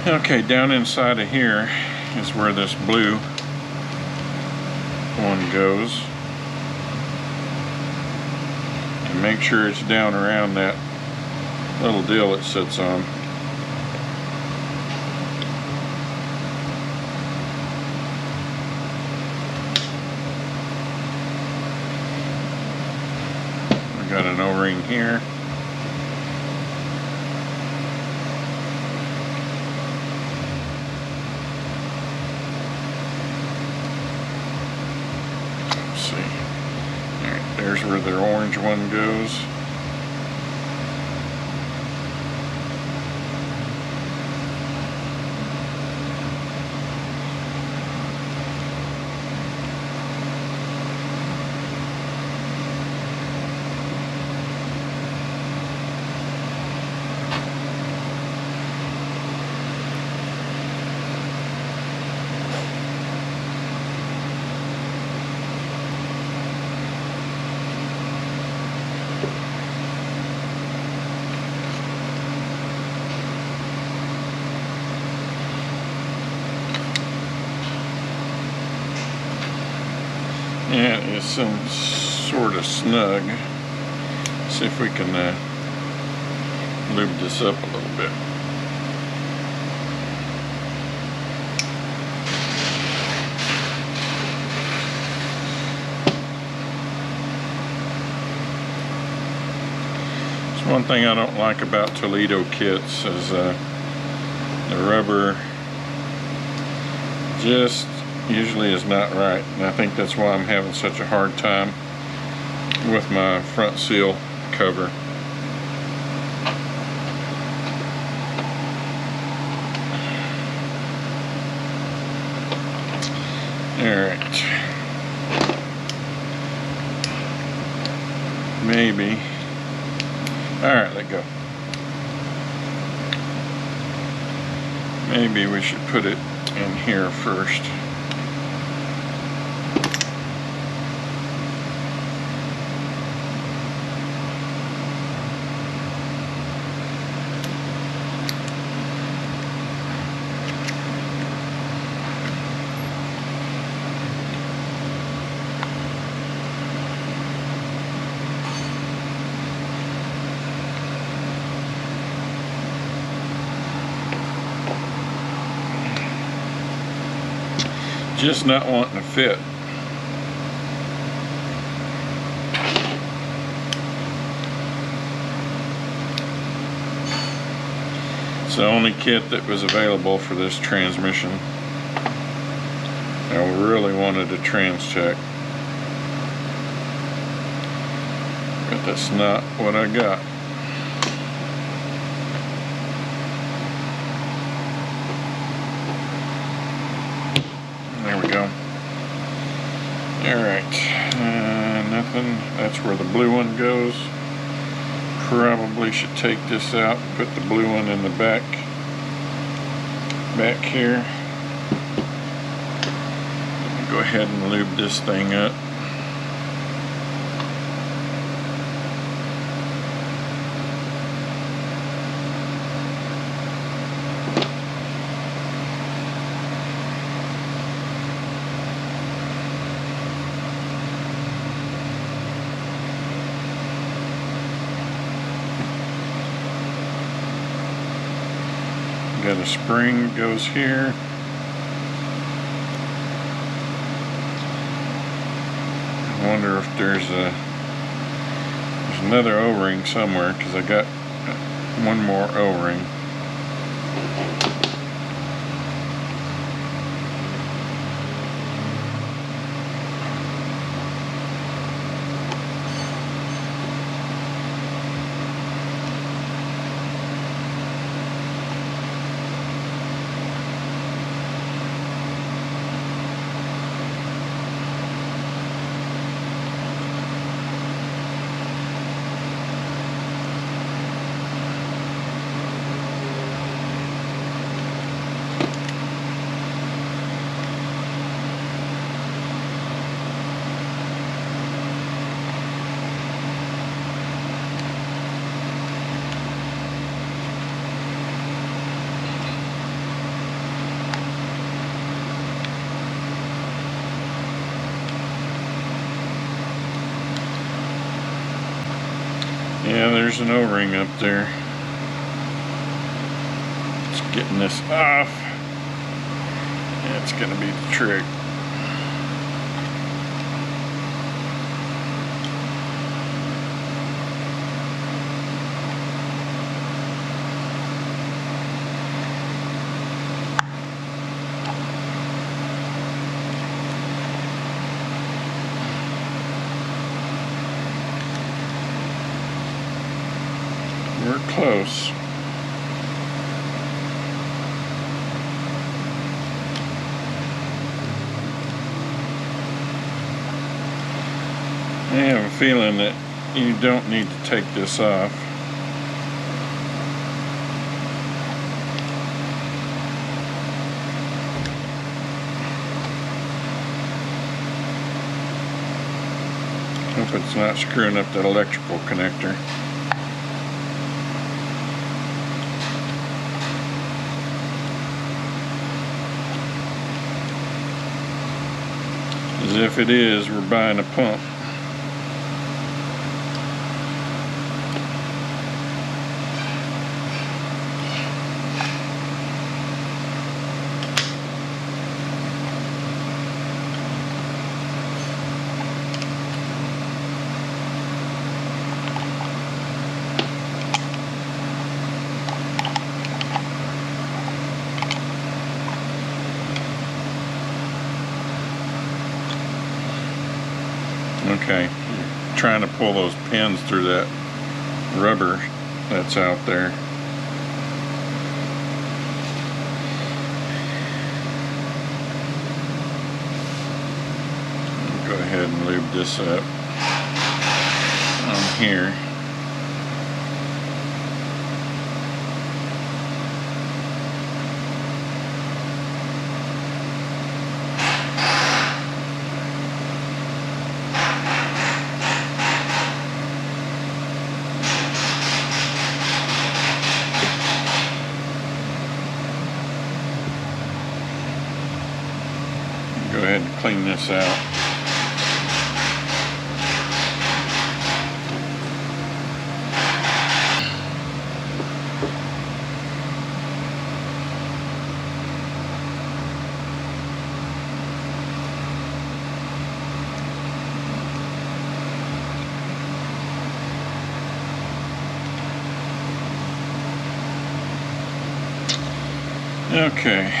Okay, down inside of here is where this blue one goes. And make sure it's down around that little deal it sits on. We got an O-ring here. There's where the orange one goes. Yeah, it's some sort of snug. See if we can lube this up a little bit. It's one thing I don't like about Toledo kits is the rubber just usually is not right, and I think that's why I'm having such a hard time with my front seal cover. Alright. Maybe. Alright, let go. Maybe we should put it in here first. Just not wanting to fit. It's the only kit that was available for this transmission. I really wanted a trans check, but that's not what I got. There we go. Alright, nothing. That's where the blue one goes. Probably should take this out, put the blue one in the back here. Go ahead and lube this thing up. Got a spring goes here. I wonder if there's another O-ring somewhere, because I got one more O-ring. Yeah, there's an O-ring up there. It's getting this off. That's gonna be the trick. We're close. I have a feeling that you don't need to take this off. Hope it's not screwing up that electrical connector. As if it is, we're buying a pump. Okay, trying to pull those pins through that rubber that's out there. this up on here. Go ahead and clean this out. Okay,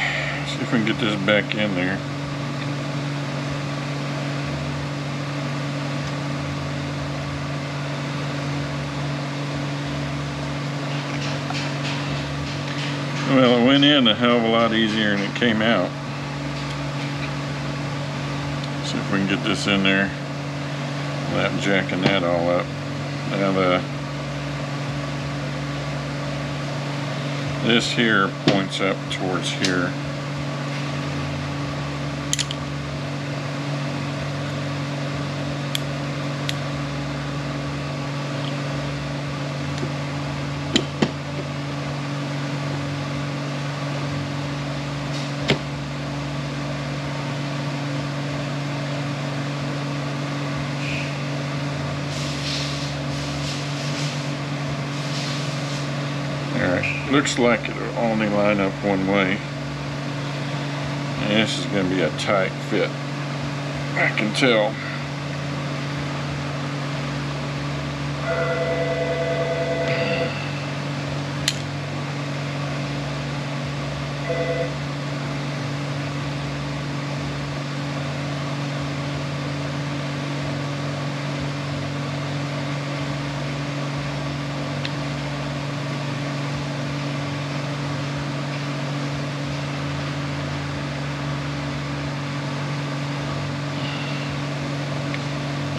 see if we can get this back in there. Well, it went in a hell of a lot easier than it came out. See if we can get this in there without jacking that all up. Now this here points up towards here. Alright, looks like it'll only line up one way. And this is going to be a tight fit, I can tell.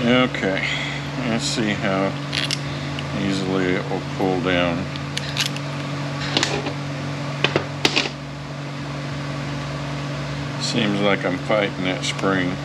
Okay, let's see how easily it will pull down. Seems like I'm fighting that spring.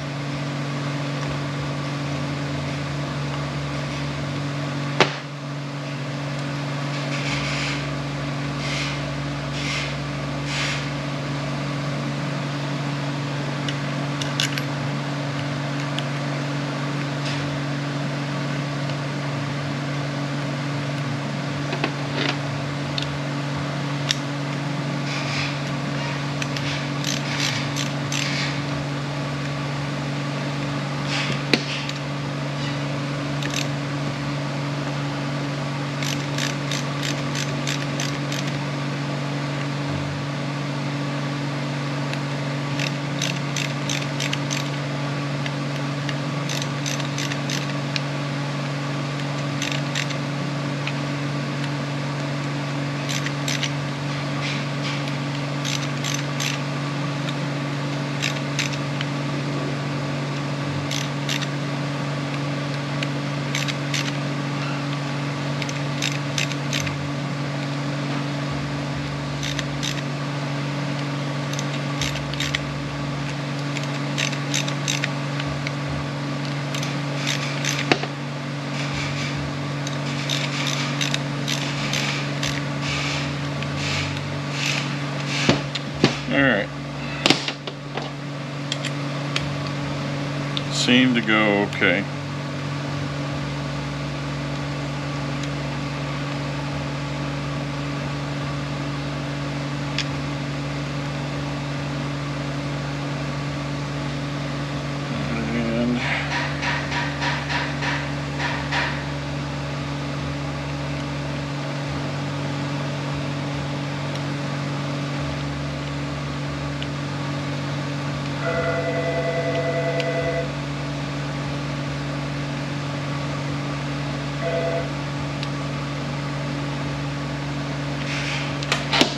Alright. Seemed to go okay.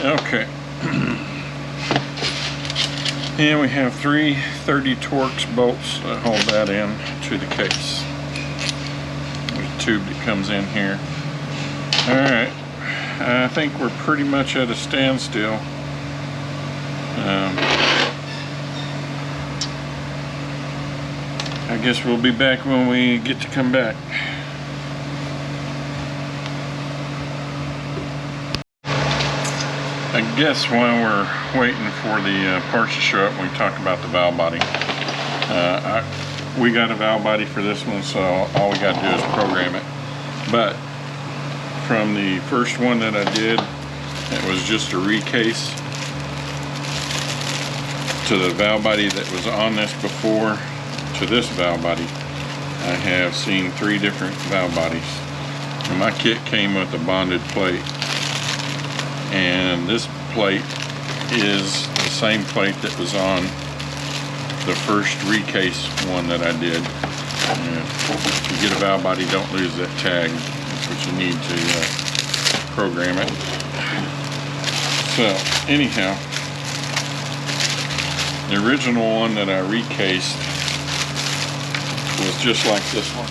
Okay. And we have 3 30 Torx bolts that hold that in to the case. There's a tube that comes in here. Alright, I think we're pretty much at a standstill. I guess we'll be back when we get to come back. I guess while we're waiting for the parts to show up, we can talk about the valve body. We got a valve body for this one, so all we got to do is program it. But from the first one that I did, it was just a recase to the valve body that was on this before. To this valve body, I have seen 3 different valve bodies. And my kit came with a bonded plate, and this plate is the same plate that was on the first recase one that I did. If you get a valve body, don't lose that tag. That's what you need to program it. So anyhow, the original one that I recased was just like this one.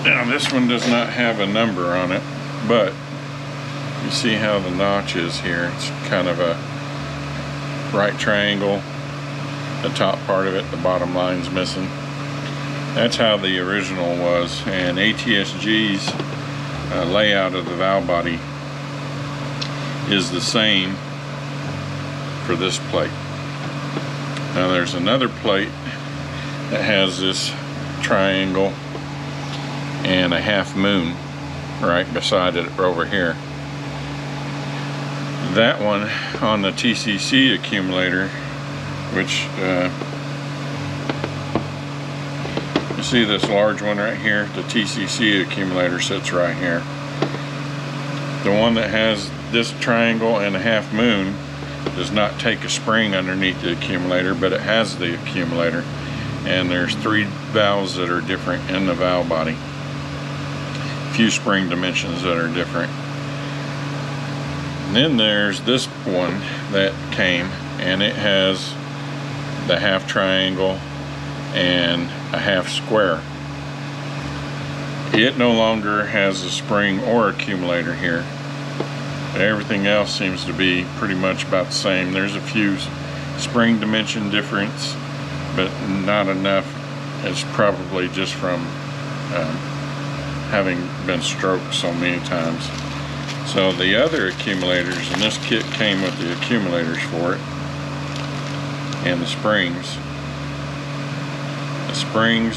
Now this one does not have a number on it, but you see how the notch is here. It's kind of a right triangle. The top part of it, the bottom line's missing. That's how the original was, and ATSG's layout of the valve body is the same for this plate. Now there's another plate that has this triangle and a half moon right beside it over here. That one on the TCC accumulator, which you see this large one right here, the TCC accumulator sits right here. The one that has this triangle and a half moon does not take a spring underneath the accumulator, but it has the accumulator, and there's 3 valves that are different in the valve body. A few spring dimensions that are different. And then there's this one that came, and it has the half triangle and a half square. It no longer has a spring or accumulator here. Everything else seems to be pretty much about the same. There's a few spring dimension difference, but not enough. It's probably just from having been stroked so many times. So the other accumulators, and this kit came with the accumulators for it, and the springs. The springs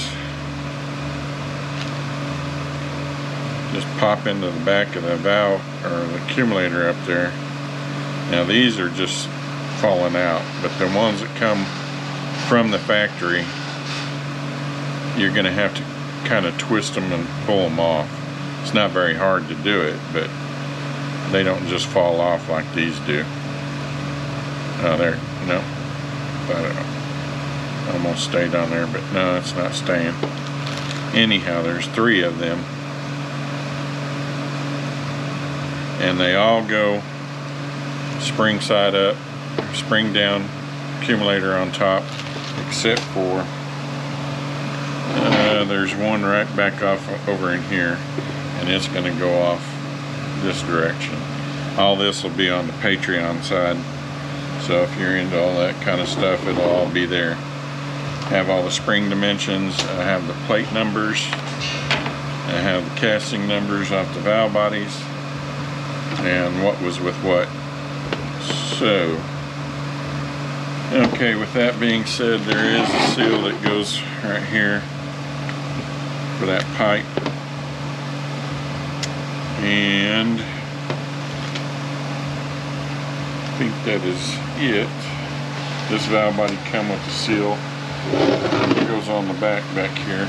just pop into the back of the valve or the accumulator up there. Now these are just falling out, but the ones that come from the factory, you're going to have to kind of twist them and pull them off. It's not very hard to do it, but they don't just fall off like these do. Oh, there, no, I almost stayed on there, but no, it's not staying. Anyhow, there's 3 of them, and they all go spring side up, spring down, accumulator on top, except for there's one right back off over in here, and it's going to go off this direction. All this will be on the Patreon side, so if you're into all that kind of stuff, it'll all be there. Have all the spring dimensions, I have the plate numbers, I have the casting numbers off the valve bodies, and what was with what. So, okay, with that being said, there is a seal that goes right here for that pipe, and I think that is it. This valve body comes with the seal. It goes on the back here.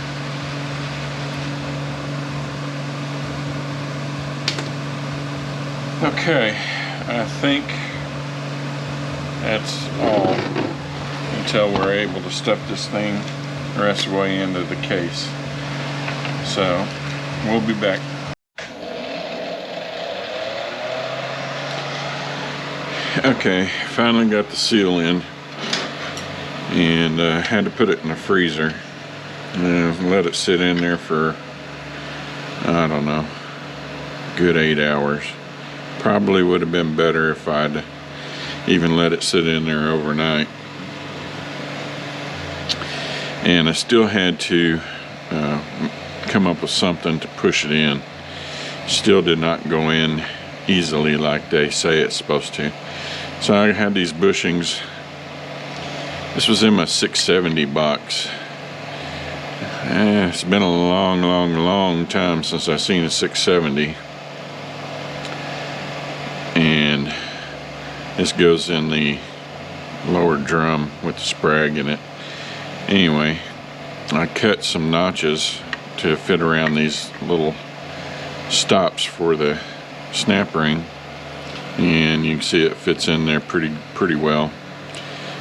Okay, I think that's all until we're able to stuff this thing the rest of the way into the case. So, we'll be back. Okay, finally got the seal in, and had to put it in the freezer and let it sit in there for, I don't know, good 8 hours. Probably would have been better if I'd even let it sit in there overnight. And I still had to come up with something to push it in. Still did not go in easily like they say it's supposed to. So I had these bushings. This was in my 670 box. It's been a long time since I've seen a 670. And this goes in the lower drum with the sprag in it. Anyway, I cut some notches to fit around these little stops for the snap ring, and you can see it fits in there pretty well.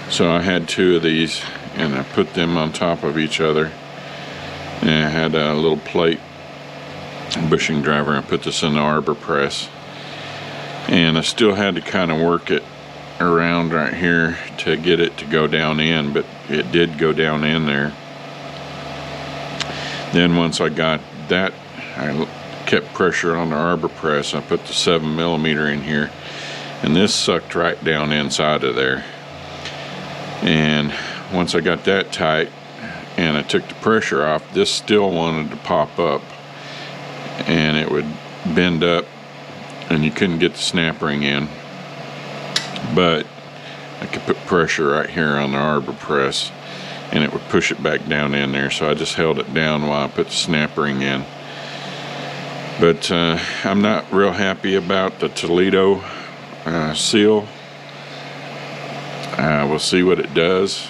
So I had 2 of these, and I put them on top of each other, and I had a little plate bushing driver. I put this in the arbor press, and I still had to kind of work it around right here to get it to go down in, but it did go down in there. Then once I got that, I kept pressure on the arbor press. I put the 7mm in here, and this sucked right down inside of there. And once I got that tight and I took the pressure off, this still wanted to pop up, and it would bend up and you couldn't get the snap ring in. But I could put pressure right here on the arbor press and it would push it back down in there. So I just held it down while I put the snap ring in. But I'm not real happy about the Toledo seal. We'll see what it does.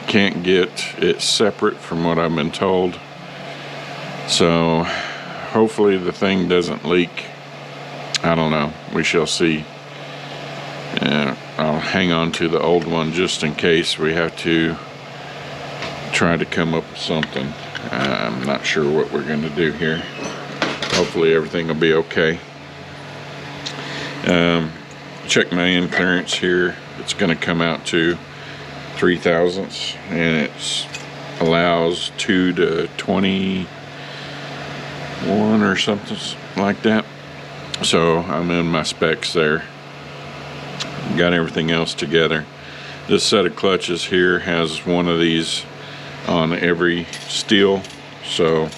Can't get it separate from what I've been told. So hopefully the thing doesn't leak. I don't know. We shall see. I'll hang on to the old one just in case we have to try to come up with something. I'm not sure what we're going to do here. Hopefully everything will be okay. Check my in clearance here. It's going to come out to 3 thousandths, and it allows 2 to 21 or something like that. So I'm in my specs there. Got everything else together. This set of clutches here has one of these on every steel, so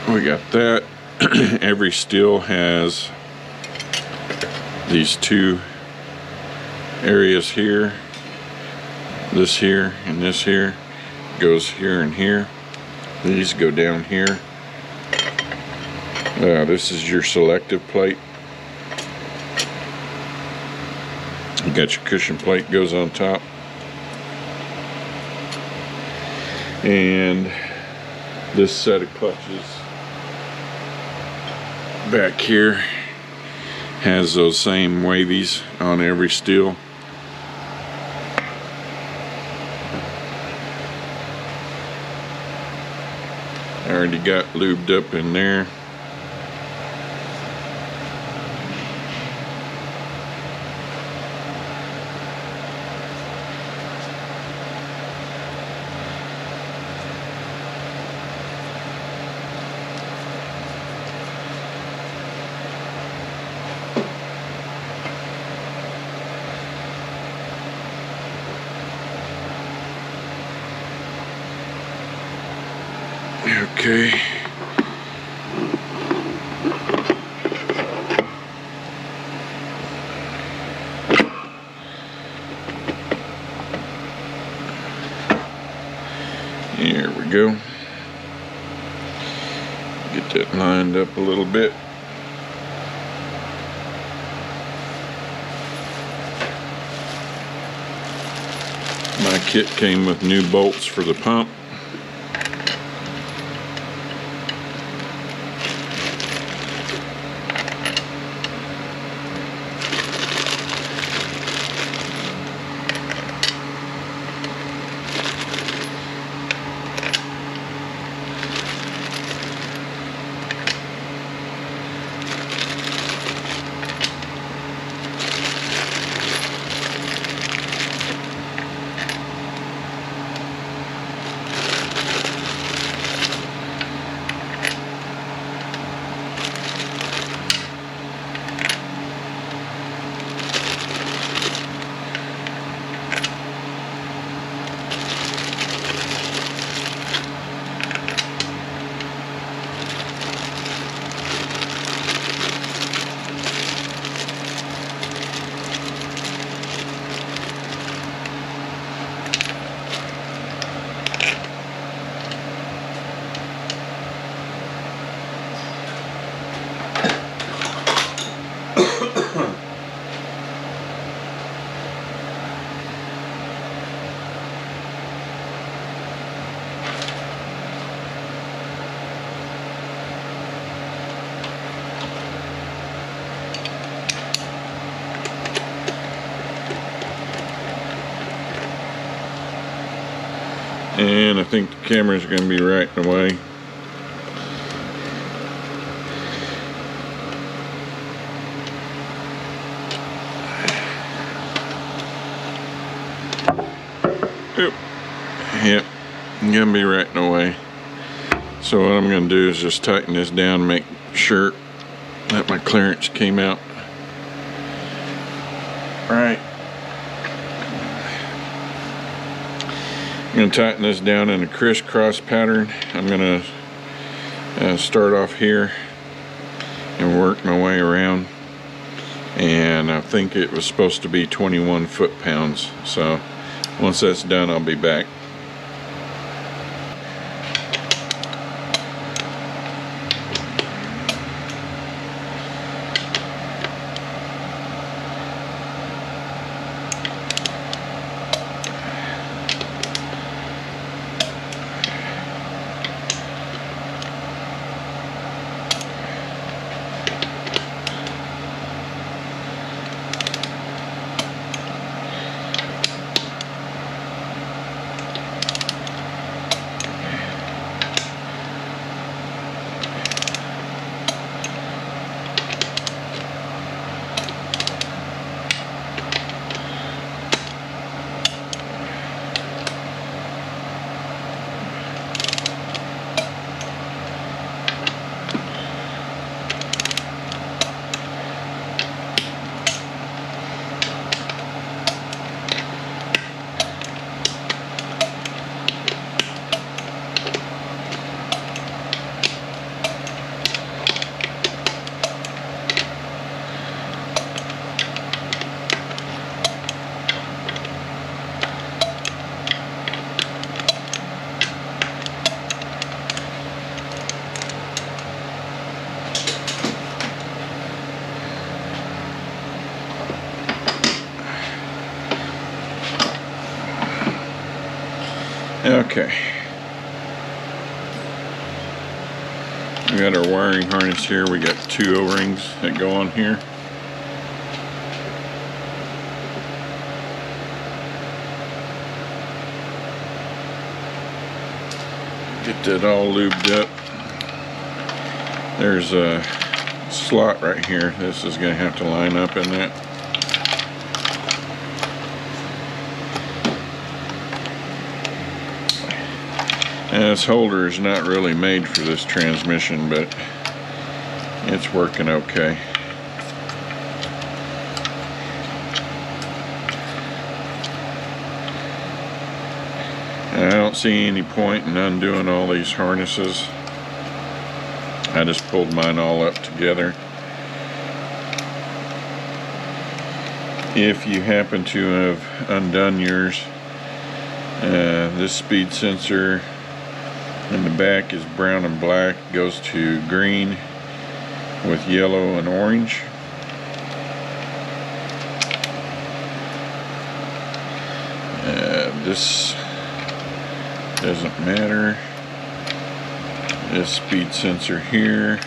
we got that. Every steel has these 2 areas here. This here and this here goes here and here. These go down here. This is your selective plate. You got your cushion plate goes on top. And this set of clutches back here has those same wavies on every steel. I already got lubed up in there. Okay. Here we go. Get that lined up a little bit. My kit came with new bolts for the pump. And I think the camera's going to be right in the way. Oop. Yep, gonna be right in the way. So what I'm gonna do is just tighten this down, make sure that my clearance came out right. I'm gonna tighten this down in a crisscross pattern. I'm gonna start off here and work my way around. And I think it was supposed to be 21 foot-pounds. So once that's done, I'll be back. Okay. We got our wiring harness here. We got 2 O-rings that go on here. Get that all lubed up. There's a slot right here. This is going to have to line up in that. This holder is not really made for this transmission, but it's working okay. I don't see any point in undoing all these harnesses. I just pulled mine all up together. If you happen to have undone yours, this speed sensor in the back is brown and black, goes to green with yellow and orange. This doesn't matter. This speed sensor here,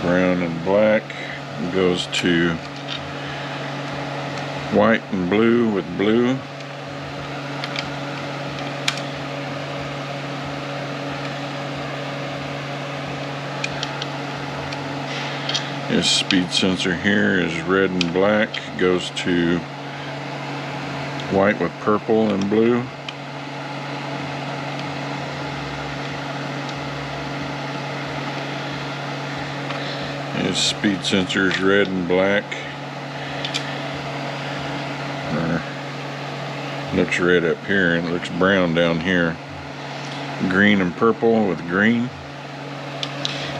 brown and black, goes to white and blue with blue. This speed sensor here is red and black, goes to white with purple and blue. This speed sensor is red and black. Looks red up here and it looks brown down here. Green and purple with green.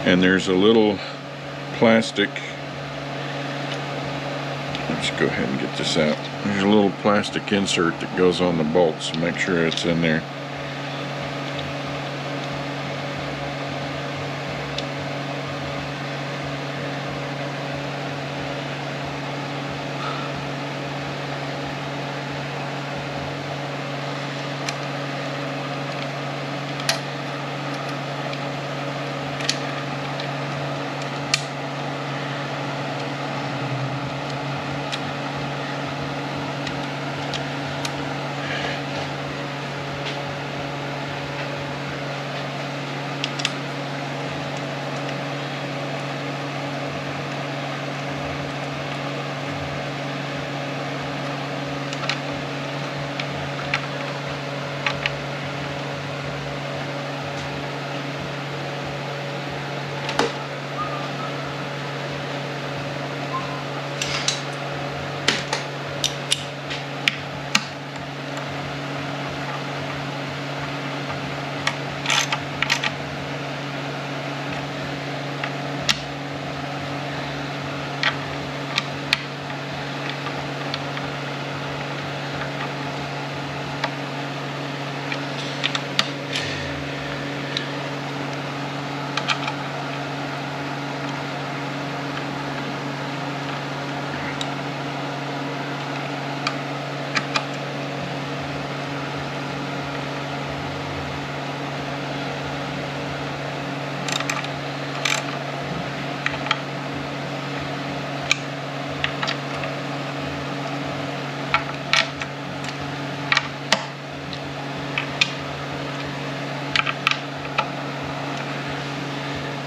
And there's a little plastic, let's go ahead and get this out. There's a little plastic insert that goes on the bolt, so make sure it's in there.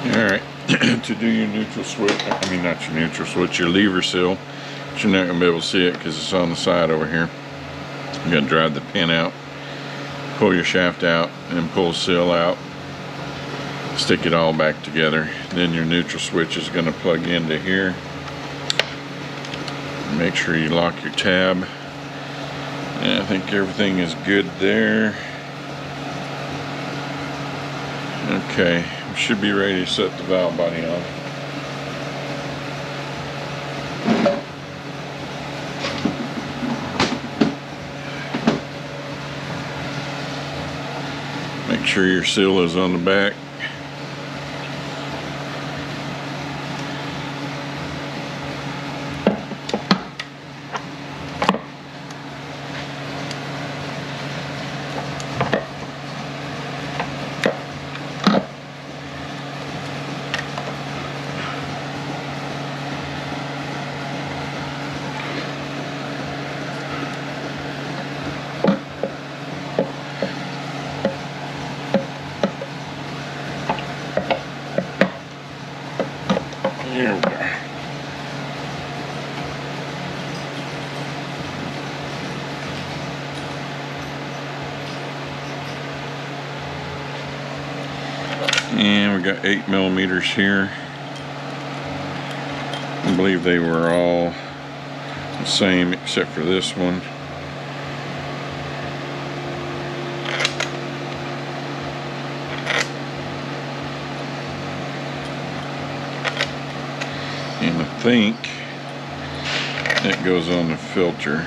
Alright, to do your neutral switch, I mean not your neutral switch, your lever seal, but you're not going to be able to see it because it's on the side over here. You're going to drive the pin out, pull your shaft out, and pull the seal out, stick it all back together. Then your neutral switch is going to plug into here. Make sure you lock your tab. And I think everything is good there. Okay, we should be ready to set the valve body on. Make sure your seal is on the back. Here we go. And we got 8 millimeters here. I believe they were all the same except for this one. And I think it goes on the filter.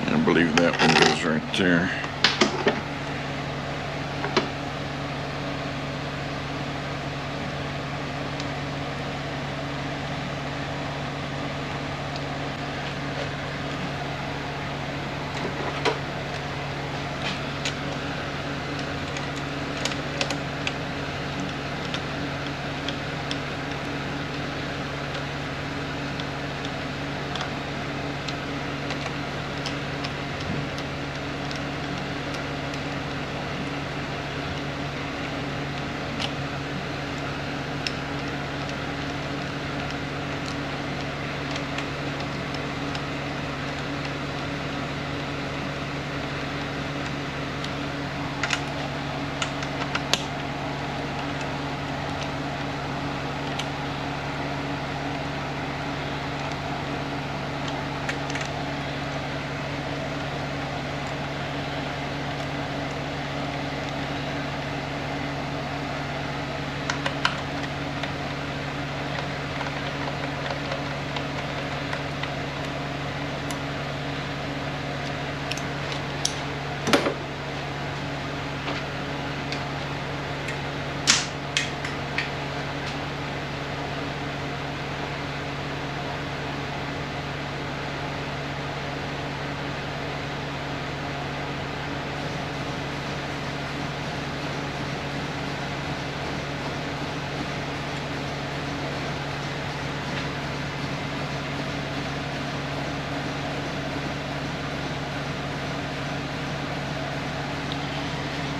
I believe that one goes right there.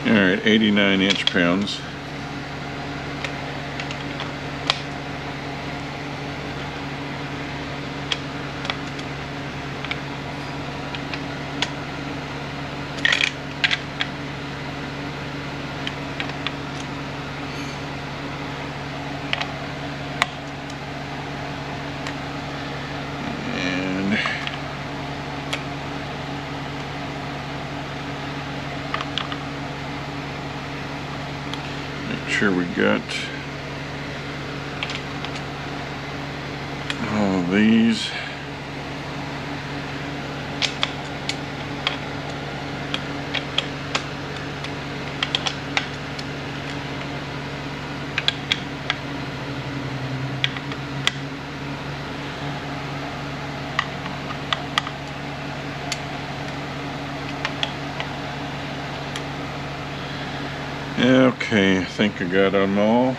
Alright, 89 inch-pounds. Sure we got all of these. Okay, I think I got them all.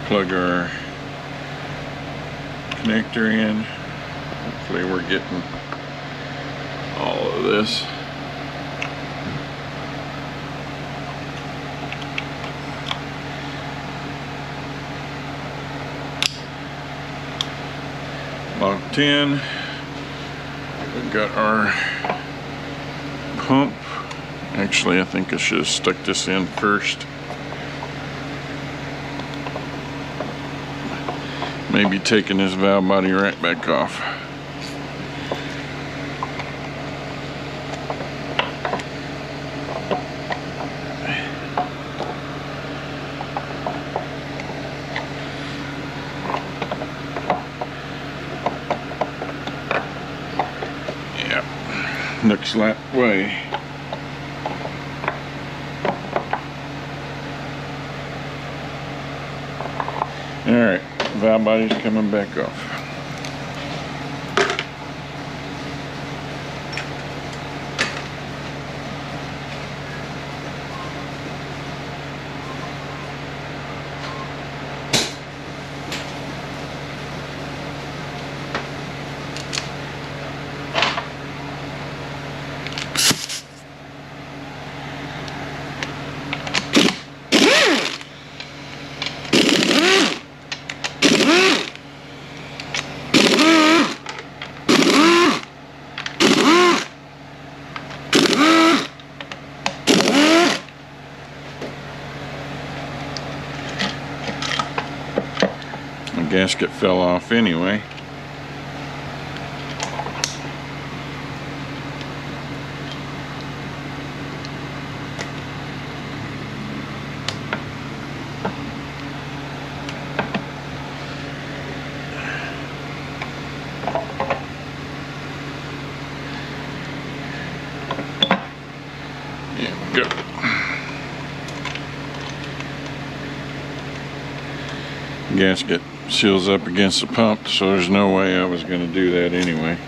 Plug our connector in. Hopefully we're getting all of this. Locked in. We've got our pump. Actually, I think I should have stuck this in first. Maybe taking this valve body right back off. Yep, looks that way. Alright, valve body's coming back off. Gasket fell off anyway. Yeah, good. Gasket seals up against the pump, so there's no way I was going to do that anyway.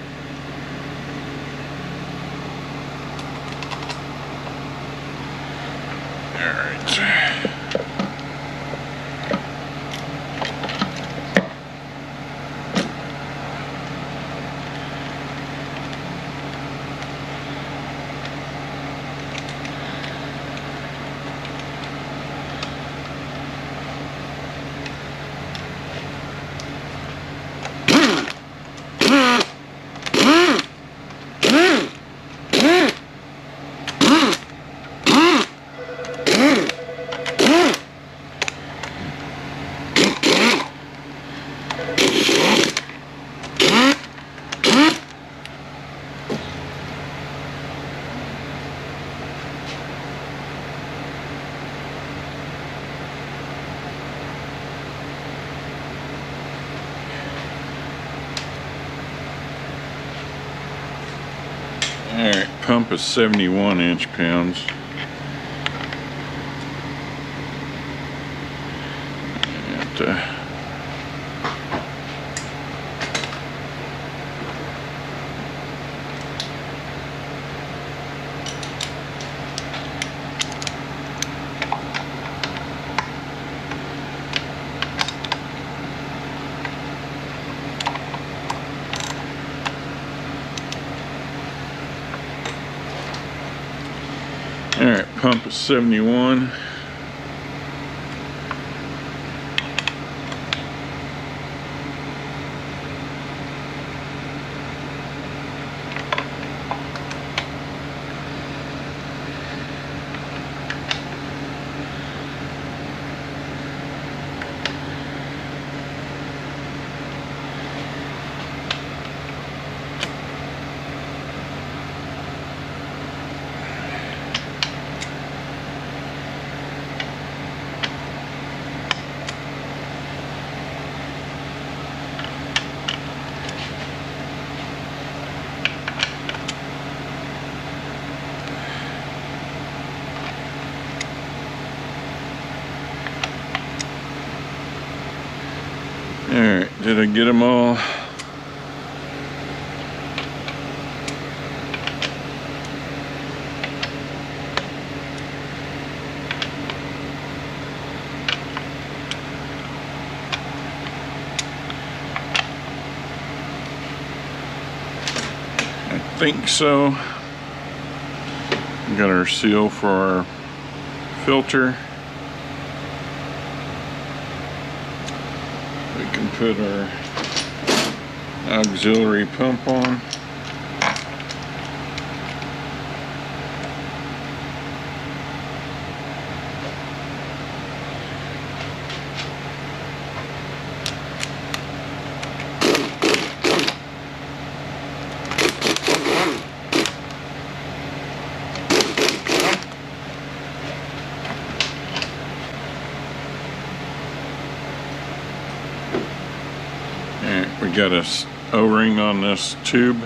Alright, pump is 71 inch-pounds. Alright, pump is 71. Alright, did I get them all? think so. We got our seal for our filter. We can put our auxiliary pump on. We got a O-ring on this tube.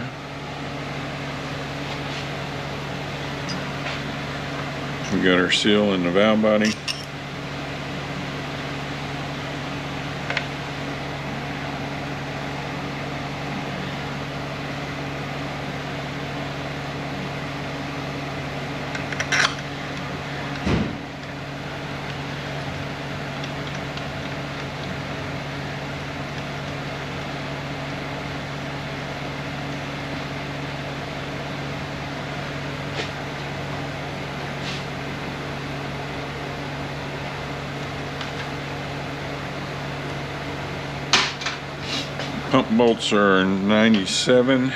We got our seal in the valve body. Pump bolts are 97.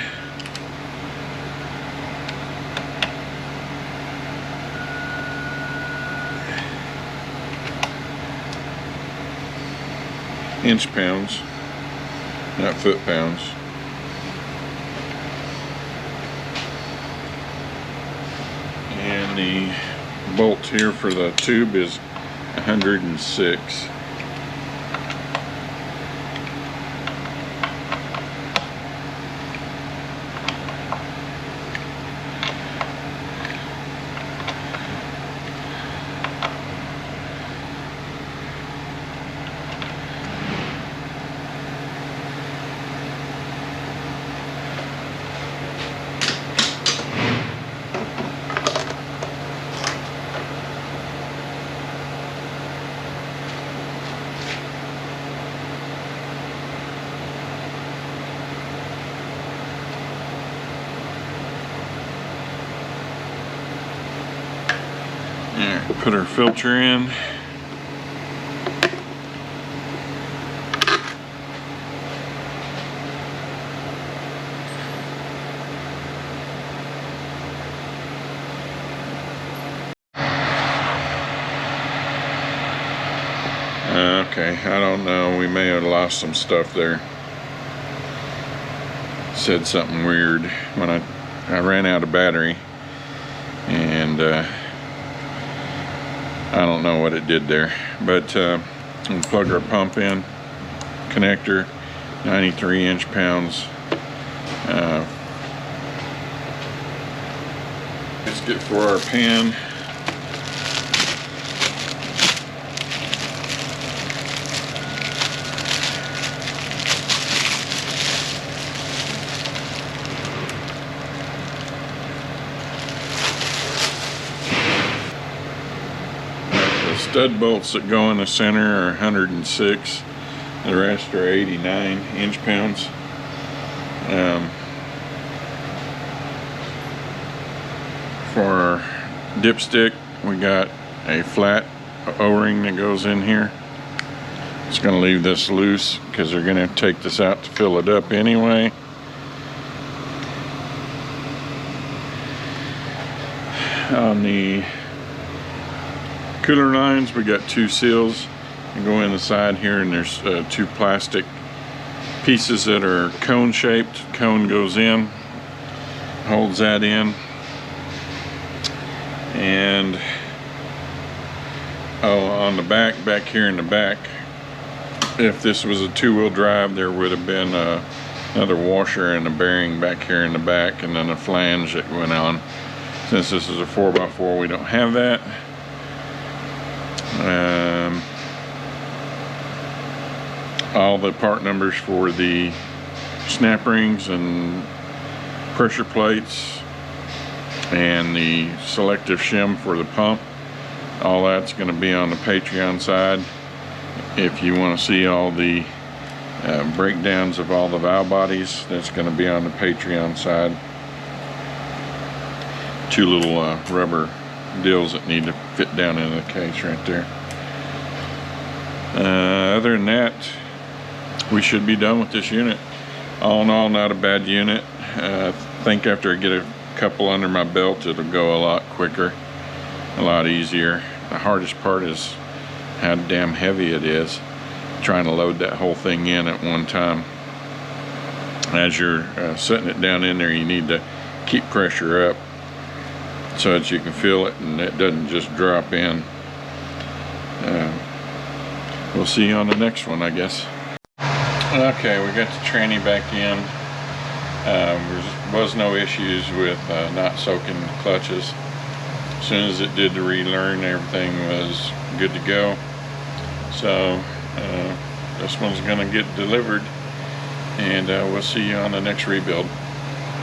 Inch-pounds, not foot-pounds. And the bolt here for the tube is 106. Put our filter in. Okay, I don't know, we may have lost some stuff there. Said something weird when I ran out of battery, and I don't know what it did there, but we'll plug our pump in, connector, 93 inch-pounds. Let's get for our pan. Stud bolts that go in the center are 106. The rest are 89 inch-pounds. For our dipstick, we got a flat O-ring that goes in here. It's going to leave this loose because they're going to take this out to fill it up anyway. On the cooler lines, we got two seals that go in the side here, and there's two plastic pieces that are cone shaped. Cone goes in, holds that in, and on the back here in the back, if this was a two-wheel drive, there would have been another washer and a bearing back here in the back, and then a flange that went on. Since this is a 4x4, we don't have that. All the part numbers for the snap rings and pressure plates and the selective shim for the pump, all that's going to be on the Patreon side. If you want to see all the breakdowns of all the valve bodies, that's going to be on the Patreon side. two little rubber deals that need to fit down into the case right there. Other than that, we should be done with this unit. All in all, not a bad unit. I think after I get a couple under my belt, it'll go a lot quicker, a lot easier. The hardest part is how damn heavy it is, trying to load that whole thing in at one time. As you're setting it down in there, you need to keep pressure up so that you can feel it and it doesn't just drop in. We'll see you on the next one, I guess. Okay, we got the tranny back in. There was no issues with not soaking the clutches. As soon as it did the relearn, everything was good to go. So this one's gonna get delivered, and we'll see you on the next rebuild.